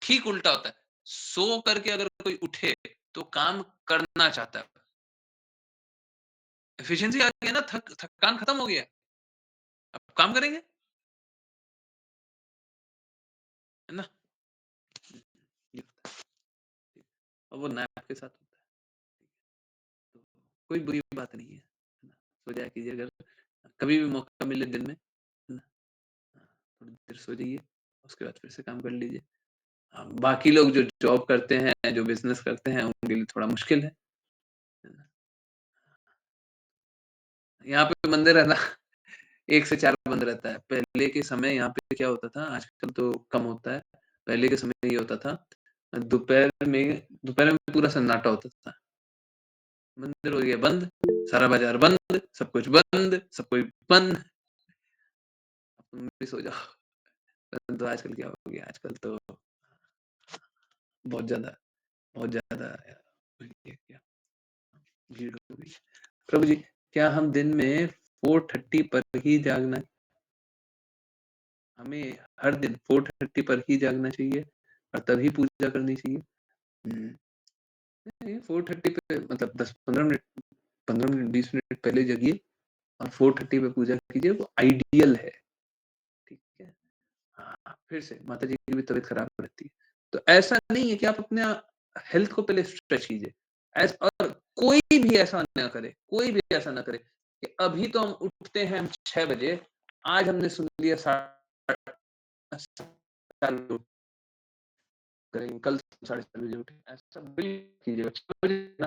Speaker 1: ठीक उल्टा होता है। सो करके अगर कोई उठे, तो काम करना चाहता है। एफिशिएंसी आ गई है ना, थकान खत्म हो गया है। अब काम करेंगे, है ना? ये होता है। और वो नैप के साथ होता है। तो कोई बुरी बात नहीं है ना? सो जाया कीजिए अगर कभी भी मौका मिले दिन में, है ना? थोड़ी देर सो जाइए, उसके बाद फिर से काम कर लीजिए। बाकी लोग जो जॉब करते हैं, जो बिज़नेस करते हैं, उनके लिए थोड़ा मुश्किल है ना? यहाँ पे मंदिर है ना 1 से 4 बंद रहता है। पहले के समय यहाँ पे क्या होता था, आजकल तो कम होता है। पहले के समय ये होता था, दोपहर में पूरा सन्नाटा होता था। मंदिर हो गया बंद, सारा बाज़ार बंद, सब कुछ बंद, सब कोई बंद, अब तुम भी सो जाओ। परंतु आजकल क्या हो गया, आजकल तो बहुत ज़्यादा बहुत ज़्यादा ये क्या भीड़ हो गई। प्रभु जी, क्या हम दिन में 4:30 पर ही जागना हमें हर दिन 4:30 पर ही जागना चाहिए और तभी पूजा करनी चाहिए? हुँ, नहीं 4:30 पे मतलब 15 मिनट 20 मिनट पहले जगिए और 4:30 पे पूजा कीजिए, वो आइडियल है, ठीक है? हाँ, फिर से माताजी की भी तबीयत खराब रहती है। तो ऐसा नहीं है कि आप अपने हेल्थ को पहले स्ट्रेच कीजिए। और कोई भी ऐसा ना करे, कोई भी ऐसा ना करे कि अभी तो हम उठते हैं हम 6 बजे, आज हमने सुन लिया करेंगे, कल 7:30 बजे उठें, ऐसा बिल्कुल कीजिएगा 6 बजे ना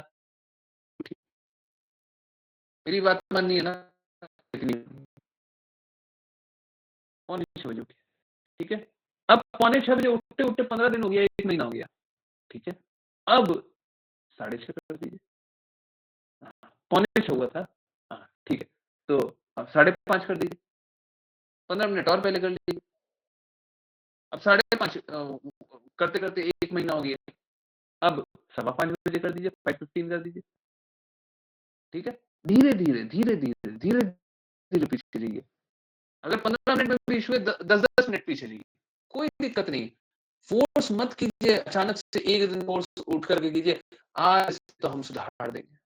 Speaker 1: उठिए। मेरी बात मानिए ना, लेकिन पौने 6 बजे उठिए, ठीक है? अब पौने 6 बजे उठते-उठते 15 दिन हो गया, 1 महीना हो गया, ठीक है? अब 6:30 कर दीजिए। हाँ, पौने 6 हुआ था, हाँ, ठीक है। तो अब 5:30 कर दीजिए, 15 मिनट और पहले कर लीजिए। अब 5:30 करते-करते 1 महीना हो गया, अब 5:15 बजे कर दीजिए, 5:15 कर दीजिए, ठीक है? धीरे-धीरे, धीरे-धीरे, धीरे-धीरे पीछे जाइए। अगर 15 मिनट में भी इश्यू है 10-10 मिनट पीछे जाइए, कोई दिक्कत नहीं। फ़ोर्स मत कीजिए अचानक से एक दिन फ़ोर्स उठ कर के कीजिए, आज तो हम सुधार देंगे।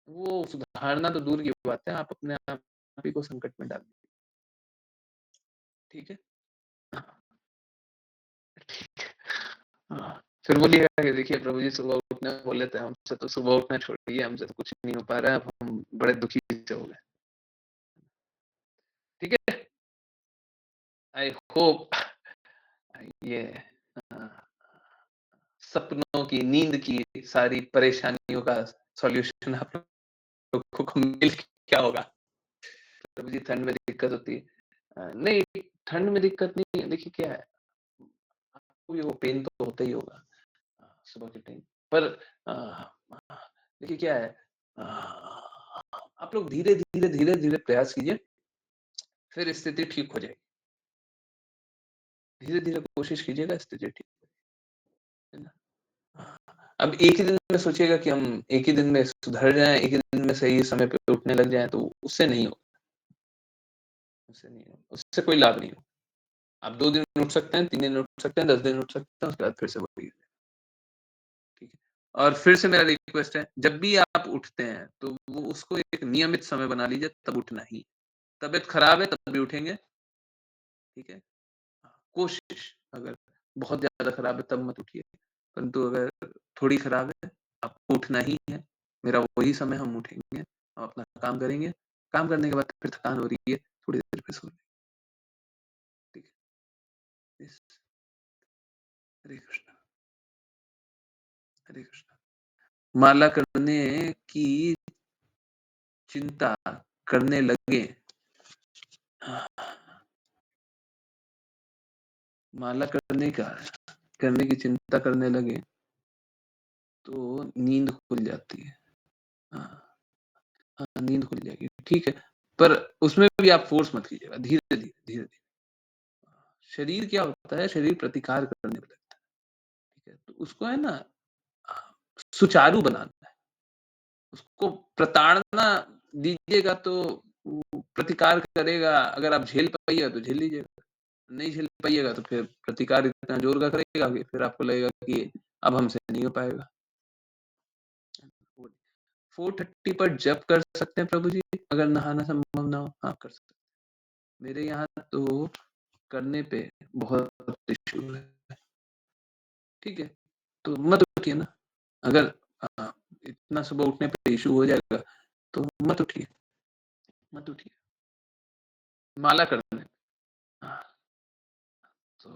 Speaker 1: वो सुधारना तो दूर की बात है, आप अपने आप ही को संकट में डाल दीजिए, ठीक है? हाँ, ठीक है। हाँ, फिर बोलिएगा कि देखिए प्रभु जी सुबह उठने बोले थे, हमसे तो सुबह उठना छोड़िए, हमसे तो कुछ नहीं हो पा रहा है, अब हम बड़े दुखी से हो गए। ठीक है? आई होप ये अ, सपनों की, नींद की सारी परेशानियों का सॉल्यूशन आप लोगों को मिल गया होगा। प्रभु जी ठंड में दिक्कत होती है। नहीं, ठंड में दिक्कत नहीं है, देखिए क्या है भी वो पेन तो होता ही होगा सुबह के टाइम। पर देखिए क्या है, आप लोग धीरे-धीरे प्रयास कीजिए, फिर स्थिति ठीक हो जाएगी। धीरे-धीरे कोशिश कीजिएगा, स्थिति ठीक है ना? अब एक ही दिन में सोचिएगा कि हम एक ही दिन में सुधर जाएँ, एक ही दिन में सही समय पे उठने लग जाएँ, तो उससे नहीं होगा, उससे नहीं होगा, उससे कोई लाभ नहीं होगा। आप 2 दिन उठ सकते हैं, 3 दिन उठ सकते हैं, 10 दिन उठ सकते हैं, उसके बाद फिर से वही, ठीक है? और फिर से मेरा रिक्वेस्ट है, जब भी आप उठते हैं, तो वो उसको एक नियमित समय बना लीजिए, तब उठना ही। तबीयत खराब है, तब भी उठेंगे, ठीक है? कोशिश, अगर बहुत ज़्यादा खराब है तब मत उठिए, परंतु अगर थोड़ी खराब है, आपको उठना ही है। मेरा वही समय, हम उठेंगे, हम अपना काम करेंगे, काम करने के बाद फिर थकान हो रही है, थोड़ी देर फिर सो लेंगे, ठीक है? यस, हरे कृष्णा, हरे कृष्णा। माला करने की चिंता करने लगे, माला करने की चिंता करने लगे, तो नींद खुल जाती है। हाँ, हाँ, नींद खुल जाएगी, ठीक है। पर उसमें भी आप फ़ोर्स मत कीजिएगा, धीरे-धीरे, धीरे-धीरे। शरीर क्या होता है, शरीर प्रतिकार करने लगता है, ठीक है? तो उसको है ना अ, सुचारू बनाना है। उसको प्रताड़ना दीजिएगा तो वो प्रतिकार करेगा, अगर आप झेल पाइएगा तो झेल लीजिएगा, नहीं झेल पाइएगा तो फिर प्रतिकार इतना ज़ोर का करेगा कि फिर आपको लगेगा कि अब हमसे नहीं हो पाएगा। 4:30 पर जप कर सकते हैं प्रभु जी, अगर नहाना संभव ना हो? हाँ, कर सकते हैं। मेरे यहाँ तो करने पे बहुत इश्यू है, ठीक है? तो मत उठिए ना, अगर अ, इतना सुबह उठने पे इश्यू हो जाएगा, तो मत उठिए, मत उठिए। माला करने, हाँ, तो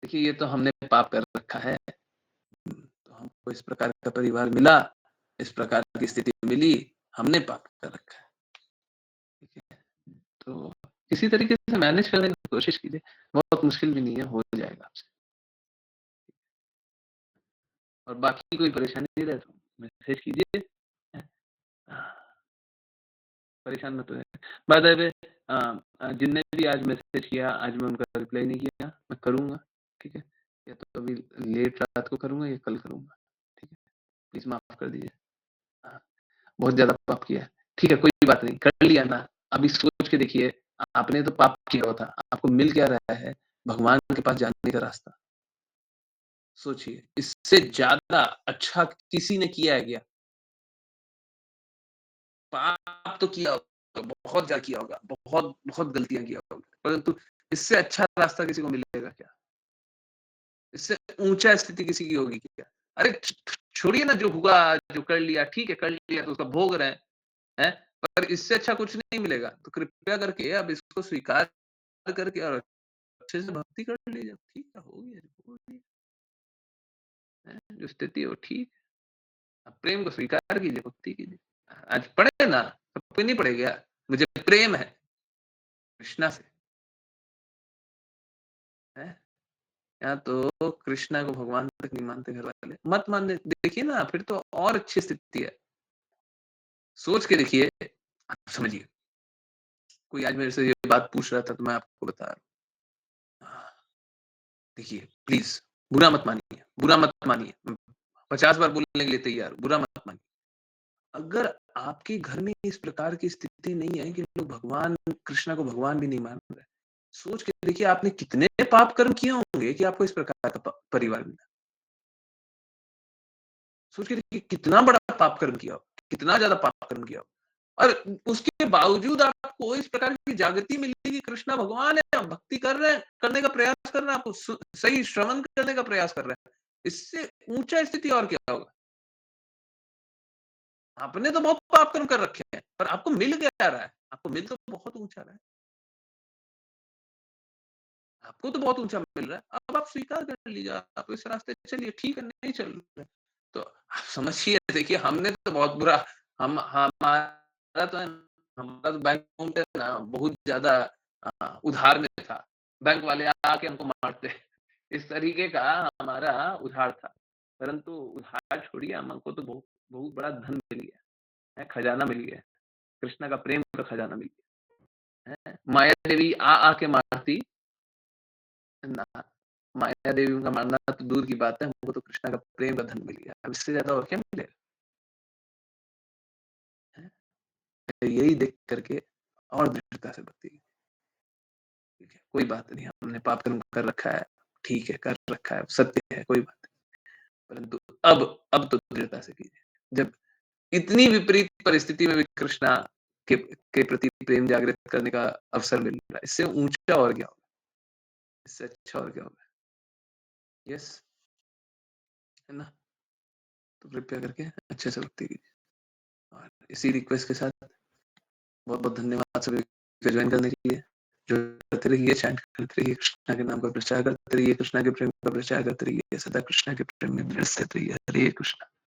Speaker 1: देखिए ये तो हमने पाप कर रखा है, तो हमको इस प्रकार का परिवार मिला, इस प्रकार की स्थिति मिली, हमने पाप कर रखा है, ठीक है? तो किसी तरीके से मैनेज करने की कोशिश कीजिए, बहुत मुश्किल भी नहीं है, हो जाएगा आपसे। और बाकी कोई परेशानी रहे तो मैसेज कीजिए, परेशान मत होइए। बाय द वे जिनने भी आज मैसेज किया, आज मैं उनका रिप्लाई नहीं किया, मैं करूँगा, ठीक है? या तो अभी लेट रात को करूँगा या कल करूँगा, ठीक है? प्लीज़ माफ़ कर दीजिए। हाँ, बहुत ज़्यादा पाप किया है। ठीक है, कोई बात नहीं, कर लिया ना, अभी सोच के देखिए, आपने तो पाप किया हुआ था, आपको मिल क्या रहा है? भगवान के पास जाने का रास्ता। सोचिए, इससे ज़्यादा अच्छा किसी ने किया है क्या? पाप तो किया होगा, बहुत ज़्यादा किया होगा, बहुत बहुत गलतियाँ किया होगा, परंतु इससे अच्छा रास्ता किसी को मिलेगा क्या? इससे ऊँचा स्थिति किसी की होगी क्या? अरे छोड़िए ना, जो हुआ, जो कर लिया, ठीक है, कर लिया तो उसका भोग रहे हैं, पर इससे अच्छा कुछ नहीं मिलेगा। तो कृपया करके अब इसको स्वीकार करके और अच्छे से भक्ति कर लीजिए। ठीक है, हो गया, जो हो गया, जो स्थिति है वो ठीक है। आप प्रेम को स्वीकार कीजिए, भक्ति कीजिए। आज पढ़े ना, सबको नहीं पढ़े क्या? मुझे प्रेम है कृष्णा से, हैं? यहाँ तो कृष्णा को भगवान तक नहीं मानते घर वाले। मत मानने, देखिए ना, फिर तो और अच्छी स्थिति है। सोच के देखिए, आप समझिए। कोई आज मेरे से ये बात पूछ रहा था तो मैं आपको बता रहा हूँ। देखिए, प्लीज़ बुरा मत मानिए, बुरा मत मानिए। 50 बार बोलने के लिए तैयार हूँ, बुरा मत मानिए। अगर आपके घर में इस प्रकार की स्थिति नहीं है कि लोग भगवान कृष्ण को भगवान भी नहीं मान रहे, सोच के देखिए आपने कितने पाप कर्म किए होंगे कि आपको इस प्रकार का परिवार मिला। सोच के देखिए कितना बड़ा पाप कर्म किया हो, कितना ज़्यादा पाप कर्म किया हो। और उसके बावजूद आपको इस प्रकार की जागृति मिली कि कृष्णा भगवान है, आप भक्ति कर रहे हैं, करने का प्रयास कर रहे हैं, आप सही श्रवण करने का प्रयास कर रहे हैं। इससे ऊँचा स्थिति और क्या होगा? आपने तो बहुत पाप कर्म कर रखे हैं, पर आपको मिल क्या रहा है? आपको मिल तो बहुत ऊँचा रहा है। आपको तो बहुत ऊँचा मिल रहा है। अब आप स्वीकार कर लीजिए, आप इस रास्ते चलिए, ठीक है, नहीं चल रहे, तो आप समझिए, देखिए हमने तो बहुत बुरा, हम हमारा तो है, हमारा तो बैंक अकाउंट है ना बहुत ज़्यादा उधार में था। बैंक वाले आके हमको मारते, इस तरीके का हमारा उधार था, परंतु उधार छोड़िए, हमको तो बहुत बहुत बड़ा धन मिल गया है, खजाना मिल गया है, कृष्ण का प्रेम का खजाना मिल गया है। माया देवी आके मारती ना, माया देवी का मारना तो दूर की बात है, हमको तो कृष्ण का प्रेम का धन मिल गया, अब इससे ज्यादा और क्या मिलेगा? यही देख करके और दृढ़ता से भक्ति, ठीक है, कोई बात नहीं, हमने पाप कर्म कर रखा है, ठीक है, कर रखा है, सत्य है, कोई बात नहीं, परंतु अब तो दृढ़ता से कीजिए। जब इतनी विपरीत परिस्थिति में भी कृष्णा के प्रति प्रेम जागृत करने का अवसर मिल रहा है, इससे ऊंचा और क्या होगा, इससे अच्छा और क्या होगा? यस, है ना? तो कृपया करके अच्छे से भक्ति कीजिए, और इसी रिक्वेस्ट के साथ बहुत बहुत धन्यवाद सभी को ज्वाइन करने के लिए। जो करते रहिए, चैंट करते रहिए, कृष्णा के नाम का प्रचार करते रहिए, कृष्णा के प्रेम का प्रचार करते रहिए, सदा कृष्णा के प्रेम में दृढ़ स्थित रहिए। हरे कृष्णा।